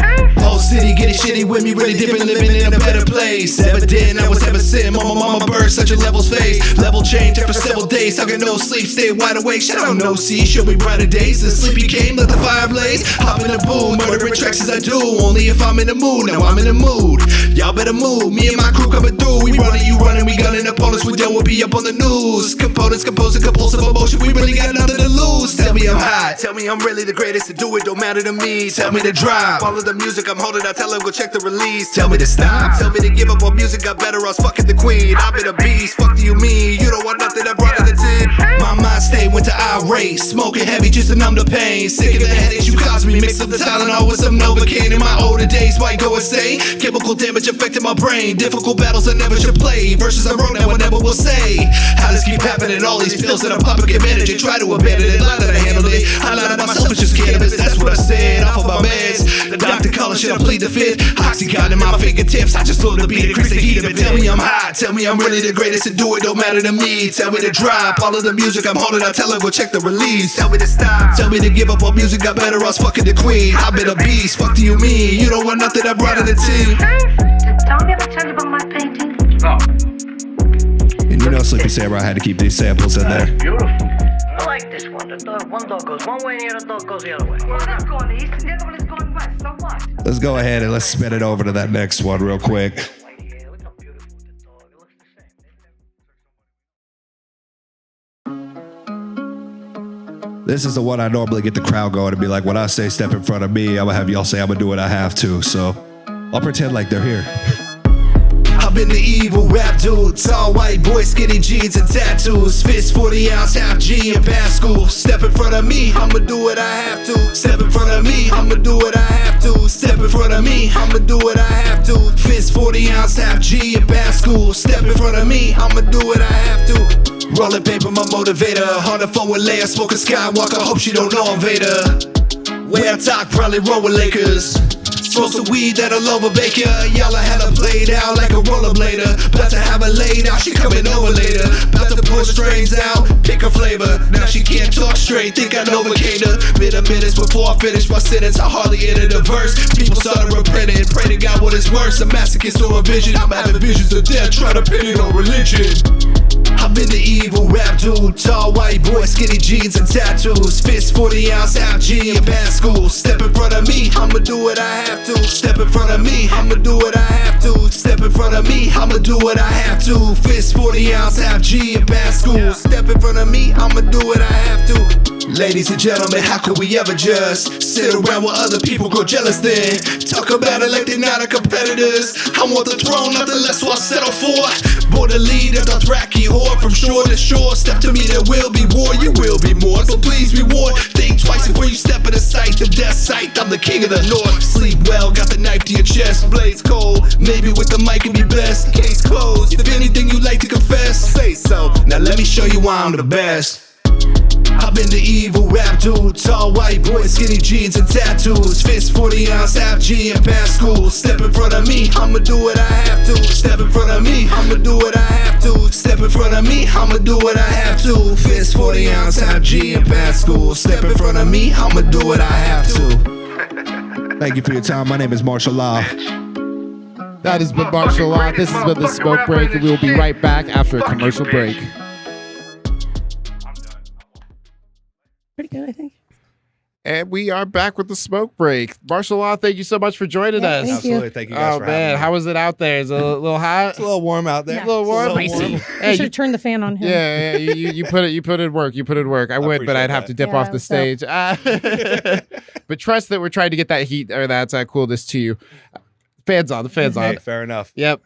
Whole city getting shitty with me, really different, living in a better place. Evident, I was ever sin, mama bird, such a level's face. Level change after several days, I got no sleep, stay wide awake. Shut out no see, show me brighter days. The sleepy came, let the fire blaze. Hop in the boom, murdering tracks as I do, only if I'm in the mood, now I'm in the mood. Y'all better move, me and my crew coming through. We running, you running, we gunning opponents. We done will be up on the news. Components composing compulsive emotion, we really got nothing to lose. Tell me I'm hot, tell me I'm really the greatest to do it, don't matter to me. Tell me to drop all of the music I'm holding, I tell her go check the release. Tell me to stop, tell me to give up on music, got better odds fucking the queen. I've been a beast, fuck do you mean? You don't want nothing, I brought to the tip. My mind state went to irate, smoking heavy just to numb the pain. Sick of the headaches you caused me, mix up the Tylenol with some Novocaine. In my older days, why go insane? Chemical damage affecting my brain, difficult battles I never should play. Verses I wrote now I never will say. How this keep happening, all these pills that I'm popping can manage it. Try to abandon it, lie that I handled it. I lied to myself, it's just cannabis, that's what I said. Off of my meds, the doctor calling shit, I plead the fifth. Oxycontin in my fingertips, I just flow the beat, increase the heat of it. Tell me I'm hot, tell me I'm really the greatest to do it, don't matter to me. Tell me to drop all of the music I'm holding, I tell her go check the get released. Tell me to stop, tell me to give up on music, got better odds fucking the queen. I've been a beast, fuck do you mean? You don't want nothing I brought in the team. Did Tommy ever tell you about my painting? No. And you know Sleepy Samurai had to keep these samples in there. Beautiful. I like this one. One dog goes one way and the other dog goes the other way. Well, that's going east and the other one is going west. So what? Let's go ahead and let's spin it over to that next one real quick. Yeah, look how beautiful the dog. It looks the same. This is the one I normally get the crowd going and be like, when I say step in front of me, I'm gonna have y'all say I'm gonna do what I have to. So I'll pretend like they're here. I've been the evil rap dude, tall white boy, skinny jeans and tattoos, fist 40 ounce, half G in past school. Step in front of me, I'ma do what I have to. Step in front of me, I'ma do what I have to. Step in front of me, I'ma do what I have to. Fist 40 ounce, half G in past school. Step in front of me, I'ma do what I have to. Rolling paper, my motivator. On the phone with Leia, smoking Skywalker. Hope she don't know I'm Vader. Way I talk, probably roll with Lakers. Smoke some weed that'll overbake ya. Y'all had her played out like a rollerblader. About to have her laid out, she coming over later. About to pull strings out, pick her flavor. Now she can't talk straight, think I novocated her. Minutes before I finish my sentence, I hardly ended a verse. People started repenting, pray to God what is worse. A masochist or a vision, I'm having visions of death, trying to pin it on religion. I've been the evil rap dude, tall white boy, skinny jeans and tattoos, fist 40 ounce, half G in past school. Step in front of me, I'ma do what I have to. Step in front of me, I'ma do what I have to. Step in front of me, I'ma do what I have to. Fist 40 ounce, half G in past school. Step in front of me, I'ma do what I have to. Ladies and gentlemen, how could we ever just sit around where other people grow jealous then talk about it like they're not our competitors? I want the throne, nothing less, so I'll settle for. Born to lead a Dothraki whore from shore to shore. Step to me, there will be war, you will be more. So please reward, think twice before you step in the sight of death sight. I'm the king of the north. Sleep well, got the knife to your chest, blades cold. Maybe with the mic it'd be best. Case closed. If anything you like to confess, say so. Now let me show you why I'm the best. I've been the evil rap dude, tall white boy, skinny jeans and tattoos, fist 40 ounce, half G in past school. Step in front of me, I'ma do what I have to. Step in front of me, I'ma do what I have to. Step in front of me, I'ma do what I have to. Fist 40 ounce, half G in past school. Step in front of me, I'ma do what I have to. Thank you for your time. My name is Marshall Law. That has been Marshall Law. This has been The Smoke Break, and we will be right back after a commercial break. Pretty good, I think. And we are back with The Smoke Break. Marshall Law, thank you so much for joining us. Thank Absolutely. you. Thank you guys Oh for man, having me. how was it out there? Is it a little hot? It's a little warm out there. Yeah. A little warm. It's a little warm. I should have turned the fan on him. Yeah, you put in work. You put in work. I would, but appreciate I'd have that. to dip Yeah, off the so- stage. But trust that we're trying to get that heat or that coolness to you. Fans on. Hey, fair enough. Yep.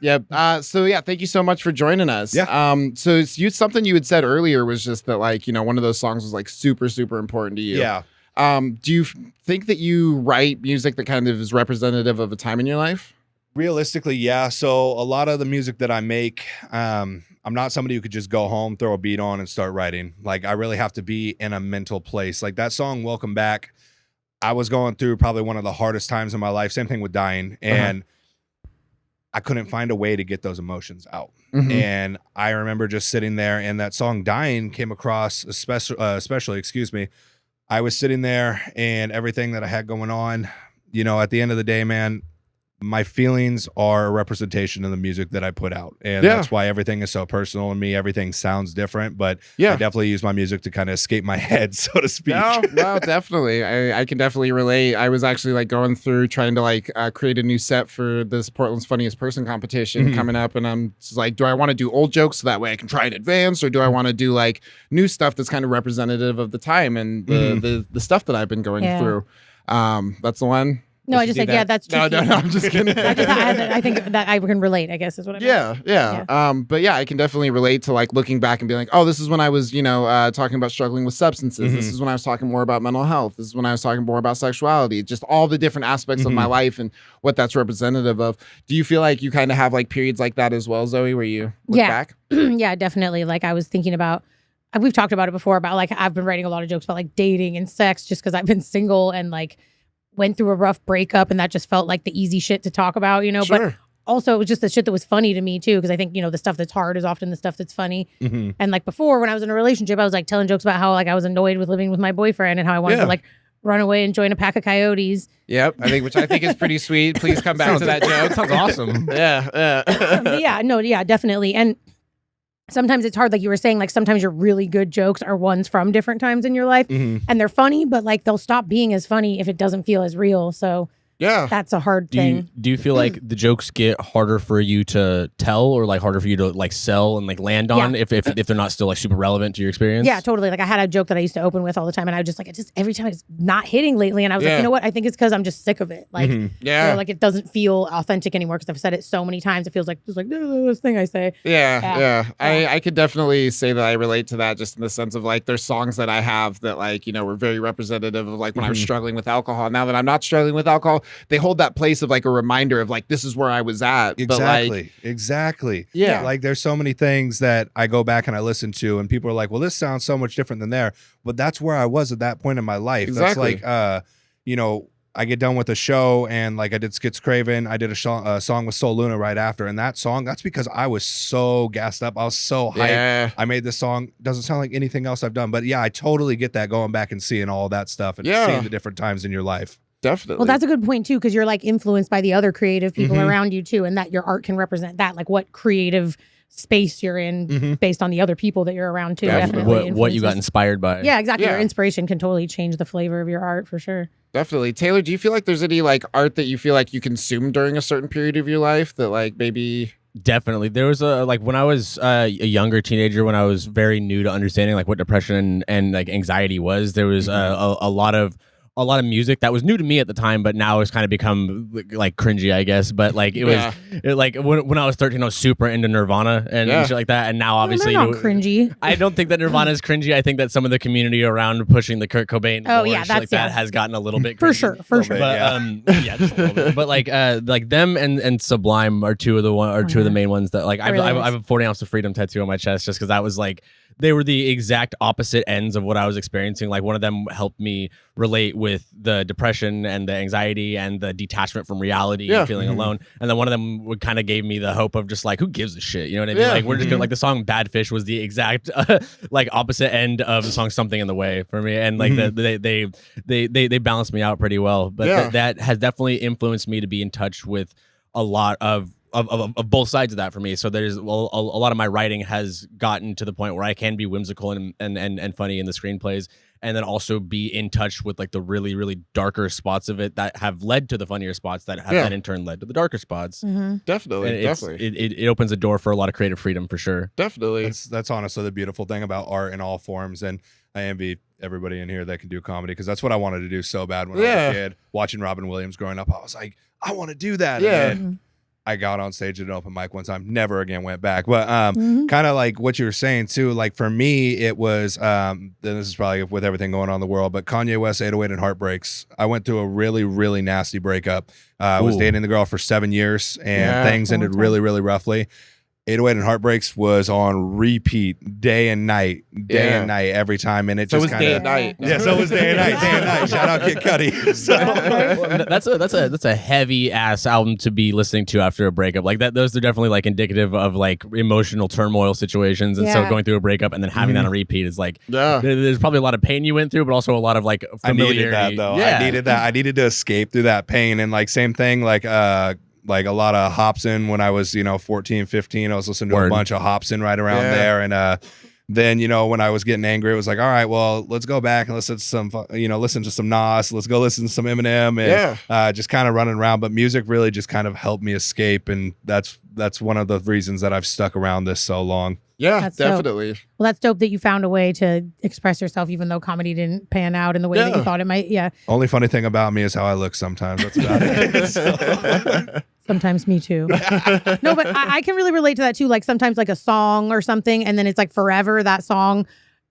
So yeah, thank you so much for joining us. Yeah. So something you had said earlier was just that one of those songs was like super, super important to you. Yeah. Do you think that you write music that kind of is representative of a time in your life? Realistically, yeah. So a lot of the music that I make, I'm not somebody who could just go home, throw a beat on, and start writing. Like I really have to be in a mental place. Like that song, Welcome Back, I was going through probably one of the hardest times in my life. Same thing with dying. And I couldn't find a way to get those emotions out. Mhm. And I remember just sitting there, and that song Dying came across, especially, I was sitting there and everything that I had going on, at the end of the day, man, my feelings are a representation of the music that I put out. And that's why everything is so personal to me. Everything sounds different, but I definitely use my music to kind of escape my head, so to speak. No, definitely. I can definitely relate. I was actually going through trying to create a new set for this Portland's Funniest Person competition coming up. And I'm just like, do I want to do old jokes so that way I can try and advance? Or do I want to do new stuff that's kind of representative of the time and the stuff that I've been going through? That's the one. No, I just said, that's tricky. No, I'm just kidding. I think that I can relate, I guess is what I meant. Yeah. But yeah, I can definitely relate to looking back and being like, oh, this is when I was, talking about struggling with substances. This is when I was talking more about mental health. This is when I was talking more about sexuality. Just all the different aspects of my life and what that's representative of. Do you feel like you kind of have periods like that as well, Zoe, where you look back? Yeah, definitely. I was thinking about, we've talked about it before, about I've been writing a lot of jokes about dating and sex just because I've been single and went through a rough breakup, and that just felt like the easy shit to talk about, Sure. But also it was just the shit that was funny to me too, because I think the stuff that's hard is often the stuff that's funny. And like before, when I was in a relationship, I was like telling jokes about how like I was annoyed with living with my boyfriend and how I wanted to like run away and join a pack of coyotes. Yep, which I think is pretty sweet. Please come back to that joke. Sounds awesome. Yeah, definitely. And sometimes it's hard, like you were saying, like sometimes your really good jokes are ones from different times in your life, and they're funny, but like they'll stop being as funny if it doesn't feel as real. So that's a hard thing. Do you feel like the jokes get harder for you to tell, or like harder for you to like sell and like land on if they're not still like super relevant to your experience? Yeah, totally. Like I had a joke that I used to open with all the time, and I was just like, every time it's not hitting lately, and I was like, you know what? I think it's because I'm just sick of it. Like, like it doesn't feel authentic anymore because I've said it so many times. It feels like just like this thing I say. I could definitely say that I relate to that, just in the sense of like there's songs that I have that like were very representative of like when I was struggling with alcohol. Now that I'm not struggling with alcohol, they hold that place of like a reminder of like this is where I was at. Exactly. Yeah. Like there's so many things that I go back and I listen to, and people are like, well, this sounds so much different than there. But that's where I was at that point in my life. Exactly. That's like I get done with a show, and like I did Skits Craven, I did a song with Soul Luna right after, and that's because I was so gassed up, I was so hyped. I made this song. Doesn't sound like anything else I've done, but I totally get that, going back and seeing all that stuff and seeing the different times in your life. Definitely. Well, that's a good point too, because you're like influenced by the other creative people around you too, and that your art can represent that, like what creative space you're in based on the other people that you're around too. Definitely. What you got inspired by. Yeah, exactly. Your inspiration can totally change the flavor of your art for sure. Definitely. Taylor, do you feel like there's any like art that you feel like you consumed during a certain period of your life that like maybe... Definitely. There was like when I was a younger teenager, when I was very new to understanding like what depression and like anxiety was, there was a lot of music that was new to me at the time, but now it's kind of become like cringy, I guess. But like it was like when I was 13, I was super into Nirvana and shit like that. And now obviously they're not cringy. I don't think that Nirvana is cringy. I think that some of the community around pushing the Kurt Cobain that has gotten a little bit cringy. For sure. But just a little bit. But like them and Sublime are two of the main ones that like I have a 40 ounce of freedom tattoo on my chest, just because that was like they were the exact opposite ends of what I was experiencing. Like one of them helped me relate with the depression and the anxiety and the detachment from reality and feeling alone. And then one of them would kind of gave me the hope of just like, who gives a shit? You know what I mean? Like we're just gonna, like the song Bad Fish was the exact like opposite end of the song Something in the Way for me. And like they balanced me out pretty well. But that has definitely influenced me to be in touch with a lot of both sides of that for me. So there's a lot of my writing has gotten to the point where I can be whimsical and funny in the screenplays, and then also be in touch with like the really, really darker spots of it that have led to the funnier spots that have then in turn led to the darker spots. Definitely. It opens a door for a lot of creative freedom for sure. Definitely. That's honestly the beautiful thing about art in all forms. And I envy everybody in here that can do comedy, because that's what I wanted to do so bad when I was a kid. Watching Robin Williams growing up, I was like, I want to do that. And I got on stage at an open mic one time, never again went back. But kind of like what you were saying too, like for me, it was, this is probably with everything going on in the world, but Kanye West 808 and Heartbreaks. I went through a really, really nasty breakup. I was dating the girl for 7 years, and things ended really, really roughly. 808 and Heartbreaks was on repeat day and night every time, and it so just kind of day and night. Yeah, so it was day and night. Shout out Kid Cudi. So that's a heavy ass album to be listening to after a breakup. Like that, those are definitely like indicative of like emotional turmoil situations, and so going through a breakup and then having that on repeat is like there's probably a lot of pain you went through, but also a lot of like familiarity. I needed that though. I needed that. I needed to escape through that pain, and like same thing like a lot of Hobson when I was, 14, 15. I was listening to a bunch of Hobson right around there. And then, when I was getting angry, it was like, all right, well, let's go back and listen to some Nas. Let's go listen to some Eminem and just kind of running around. But music really just kind of helped me escape. And that's one of the reasons that I've stuck around this so long. Yeah, that's definitely. Dope. Well, that's dope that you found a way to express yourself, even though comedy didn't pan out in the way that you thought it might. Yeah. Only funny thing about me is how I look sometimes. That's about it. Sometimes me too. No, but I can really relate to that too. Like sometimes like a song or something, and then it's like forever that song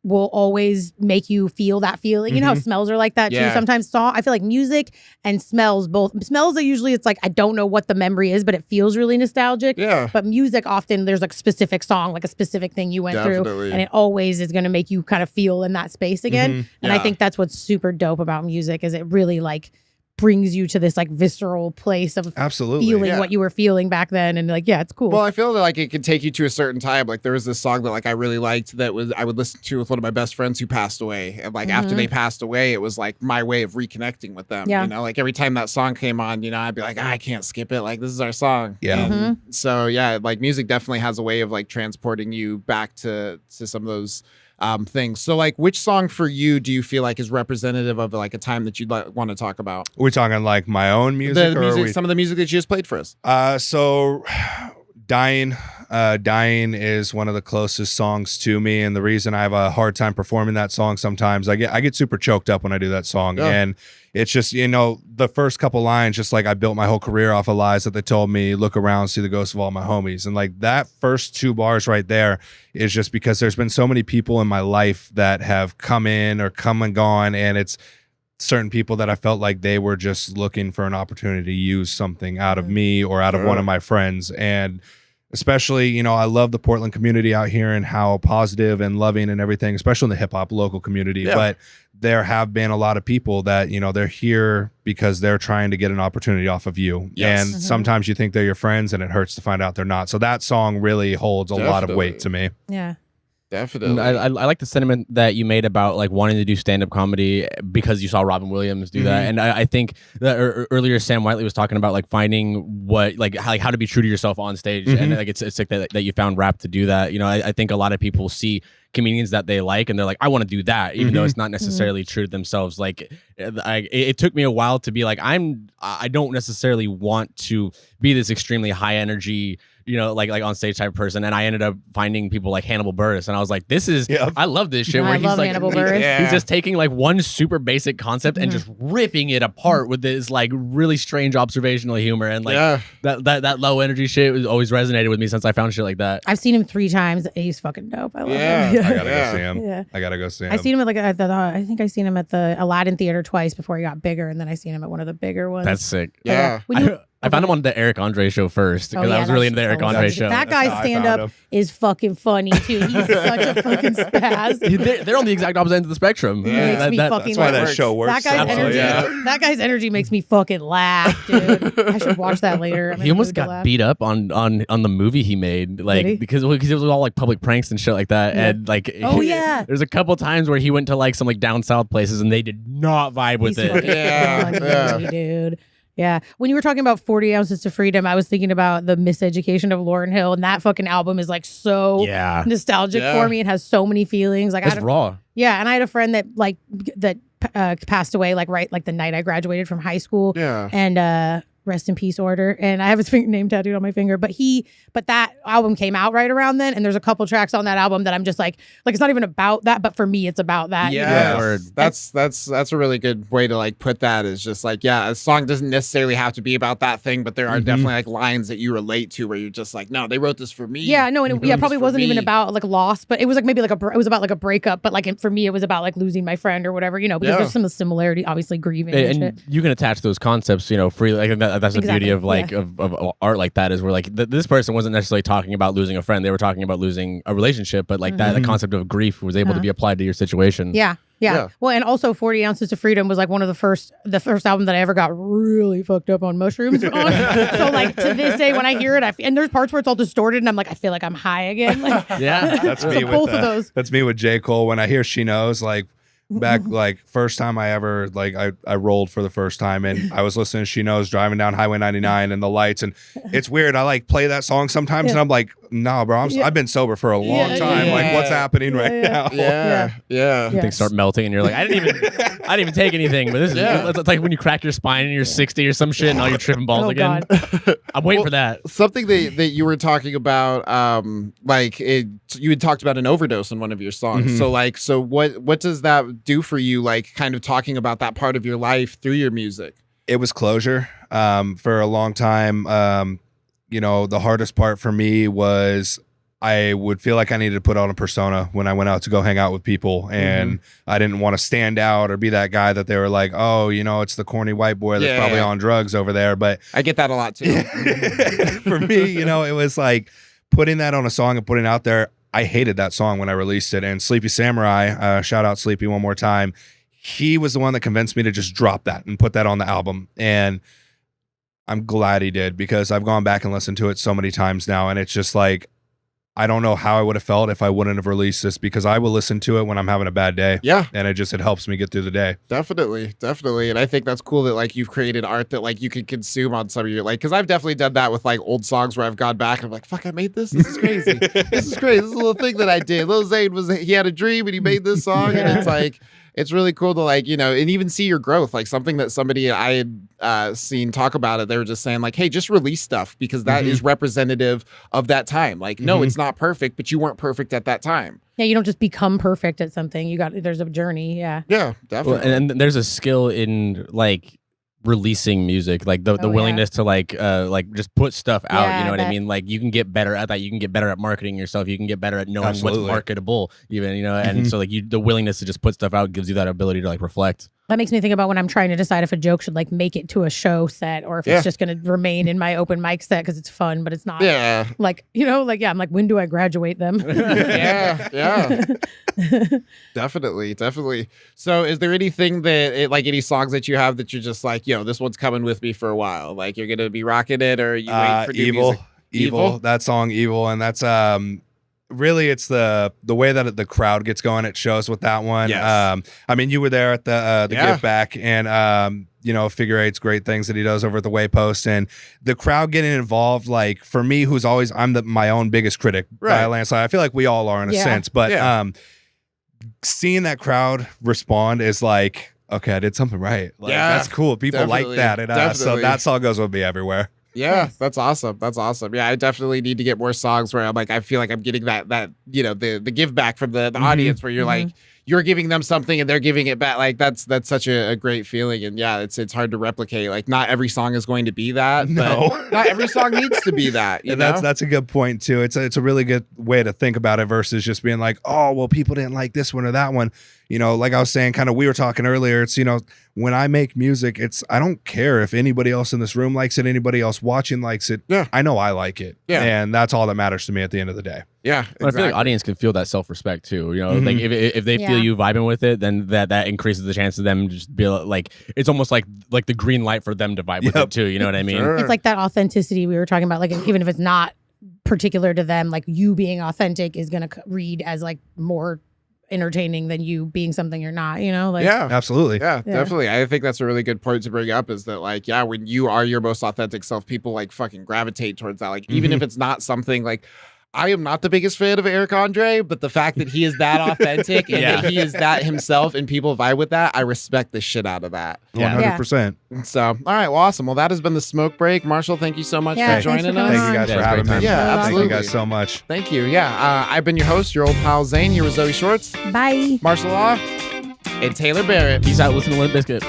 will always make you feel that feeling. You know how smells are like that too. Sometimes I feel like music and smells are usually, it's like I don't know what the memory is, but it feels really nostalgic. Yeah. But music often there's like a specific song, like a specific thing you went through, and it always is going to make you kind of feel in that space again. And I think that's what's super dope about music is it really like brings you to this like visceral place of Absolutely. feeling what you were feeling back then, and like, yeah, it's cool. Well, I feel like it could take you to a certain time. Like there was this song that like I really liked that was I would listen to with one of my best friends who passed away, and like after they passed away, it was like my way of reconnecting with them. Yeah. You know, like every time that song came on, you know, I'd be like, I can't skip it. Like this is our song. Yeah. And so yeah, like music definitely has a way of like transporting you back to some of those things. So like which song for you do you feel like is representative of like a time that you'd want to talk about? We're talking like my own music, The or music, are we... some of the music that you just played for us. So Dying is one of the closest songs to me, and the reason I have a hard time performing that song sometimes, I get super choked up when I do that song. And it's just, you know, the first couple lines, just like I built my whole career off of lies that they told me, look around, see the ghosts of all my homies. And like that first 2 bars right there is just because there's been so many people in my life that have come in or come and gone, and it's certain people that I felt like they were just looking for an opportunity to use something out of me or out of one of my friends. And especially, you know, I love the Portland community out here and how positive and loving and everything, especially in the hip hop local community. Yeah. But there have been a lot of people that, you know, they're here because they're trying to get an opportunity off of you. Yes. And sometimes you think they're your friends and it hurts to find out they're not. So that song really holds a lot of weight to me. Yeah. Definitely. I like the sentiment that you made about like wanting to do stand-up comedy because you saw Robin Williams do that. And I think that earlier Sam Whiteley was talking about like finding what like how to be true to yourself on stage. And like it's sick that you found rap to do that. You know, I think a lot of people see comedians that they like and they're like, I want to do that, even though it's not necessarily true to themselves. Like it took me a while to be like, I don't necessarily want to be this extremely high energy, you know, like on stage type person. And I ended up finding people like Hannibal Buress, and I was like, this is, I love this shit. I love Hannibal Buress. He's just taking like one super basic concept and just ripping it apart with this like really strange observational humor. And like that low energy shit was always resonated with me since I found shit like that. I've seen him 3 times. He's fucking dope. I love him. I gotta go see him. Yeah. I gotta go see him. I seen him at like I think I seen him at the Aladdin Theater twice before he got bigger, and then I seen him at one of the bigger ones. That's sick. Yeah. I found him on the Eric Andre show first because I was really into the Eric Andre show. That guy's stand-up is fucking funny too. He's such a fucking spaz. They're on the exact opposite end of the spectrum. That's why that show works. That guy's energy makes me fucking laugh, dude. I should watch that later. He almost got beat up on the movie he made, like because it was all like public pranks and shit like that. And like, there's a couple times where he went to like some like down south places and they did not vibe with it. Funny, dude. Yeah. When you were talking about 40 Ounces to Freedom, I was thinking about the Miseducation of Lauryn Hill, and that fucking album is like so nostalgic for me. It has so many feelings. Like it's raw. Yeah, and I had a friend that passed away like the night I graduated from high school. Yeah. And rest in peace order. And I have his name tattooed on my finger. But that album came out right around then. And there's a couple tracks on that album that I'm just like it's not even about that, but for me it's about that. Yeah. You know? That's a really good way to like put that, is just like, a song doesn't necessarily have to be about that thing, but there are definitely like lines that you relate to where you're just like, no, they wrote this for me. Yeah, no, and it probably wasn't even about like loss, but it was like maybe like it was about like a breakup, but like for me it was about like losing my friend or whatever, you know, because there's some similarity, obviously grieving and shit. You can attach those concepts, you know, freely. Like that's the beauty of like of art like that, is where like this person wasn't necessarily talking about losing a friend, they were talking about losing a relationship, but like that the concept of grief was able to be applied to your situation. Yeah. Well, and also 40 Ounces to Freedom was like one of the first album that I ever got really fucked up on mushrooms on. So like to this day when I hear it, and there's parts where it's all distorted and I'm like, I feel like I'm high again. Like, that's me with both of those. That's me with J. Cole. When I hear She Knows, like back like first time I ever like I rolled for the first time, and I was listening to She Knows driving down Highway 99 and the lights, and it's weird. I like play that song sometimes and I'm like, nah, bro, I've been sober for a long time. Like what's happening right now? Yeah. Things start melting and you're like, I didn't even take anything, but this is it's like when you crack your spine and you're 60 or some shit and all you're tripping balls again. I'm waiting for that. Something that you were talking about, you had talked about an overdose in one of your songs. So what does that do for you, like kind of talking about that part of your life through your music? It was closure. For a long time, you know, the hardest part for me was I would feel like I needed to put on a persona when I went out to go hang out with people, and I didn't want to stand out or be that guy that they were like, oh, you know, it's the corny white boy that's probably on drugs over there. But I get that a lot too. For me, you know, it was like putting that on a song and putting it out there. I hated that song when I released it. And Sleepy Samurai, shout out Sleepy one more time, he was the one that convinced me to just drop that and put that on the album. And I'm glad he did, because I've gone back and listened to it so many times now, and it's just like, I don't know how I would have felt if I wouldn't have released this, because I will listen to it when I'm having a bad day. Yeah. And it helps me get through the day. Definitely. And I think that's cool that like you've created art that like you can consume on some of your, like, because I've definitely done that with like old songs where I've gone back and I'm like, fuck, I made this. This is crazy. This is crazy. This is a little thing that I did. Lil Zane he had a dream and he made this song, and it's like, it's really cool to like, you know, and even see your growth. Like something that somebody I had seen talk about it, they were just saying like, hey, just release stuff, because that is representative of that time. Like, no, it's not perfect, but you weren't perfect at that time. Yeah, you don't just become perfect at something. There's a journey. Yeah. Yeah, definitely. Well, and there's a skill in like releasing music, like the willingness to like just put stuff out. You know what I mean? Like you can get better at that. You can get better at marketing yourself. You can get better at knowing what's marketable, even, you know. And so like the willingness to just put stuff out gives you that ability to like reflect. That makes me think about when I'm trying to decide if a joke should like make it to a show set or if it's just going to remain in my open mic set because it's fun, but it's not. Yeah. Like, you know, like, I'm like, when do I graduate them? Yeah. Definitely. So is there anything that, like any songs that you have that you're just like, yo, this one's coming with me for a while? Like you're going to be rocking it, or you wait for new music? Evil. That song, Evil. And that's, really, it's the way that the crowd gets going. It shows with that one. Yes. I mean, you were there at the give back, and you know, Figure Eight's great things that he does over at the Waypost, and the crowd getting involved. Like for me, who's always my own biggest critic by a landslide. I feel like we all are in a sense, but seeing that crowd respond is like, okay, I did something right. Like that's cool. People like that, and so that song goes with me everywhere. Yeah, that's awesome. Yeah, I definitely need to get more songs where I'm like, I feel like I'm getting that you know, the give back from the audience, where you're like, you're giving them something and they're giving it back. Like that's such a great feeling. And yeah, it's hard to replicate. Like not every song is going to be that. No, but not every song needs to be that. You know? That's a good point too. It's a really good way to think about it versus just being like, oh, well, people didn't like this one or that one. You know, like I was saying, kind of, we were talking earlier, it's, you know, when I make music, I don't care if anybody else in this room likes it, anybody else watching likes it. Yeah. I know I like it. Yeah. And that's all that matters to me at the end of the day. Yeah. Exactly. I feel like audience can feel that self-respect too. You know, like if they feel you vibing with it, then that increases the chance of them just be like, it's almost like the green light for them to vibe with it too. You know what I mean? It's like that authenticity we were talking about. Like even if it's not particular to them, like you being authentic is going to read as like more entertaining than you being something you're not, you know? Like, yeah, absolutely. Yeah, definitely. I think that's a really good point to bring up, is that like, yeah, when you are your most authentic self, people like fucking gravitate towards that. Like, even if it's not something like, I am not the biggest fan of Eric Andre, but the fact that he is that authentic and that he is that himself and people vibe with that, I respect the shit out of that. 100%. So, all right, well, awesome. Well, that has been the Smoke Break. Marshall, thank you so much for joining us. Thank you guys for having me. Yeah, absolutely. Thank you guys so much. Thank you. Yeah, I've been your host, your old pal Zane. Here with Zoe Shorts. Bye. Marshall Law. And Taylor Barrett. Peace out. Listen to Limp Bizkit.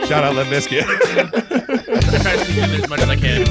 Shout out Limp Bizkit. I try to do as much as I can.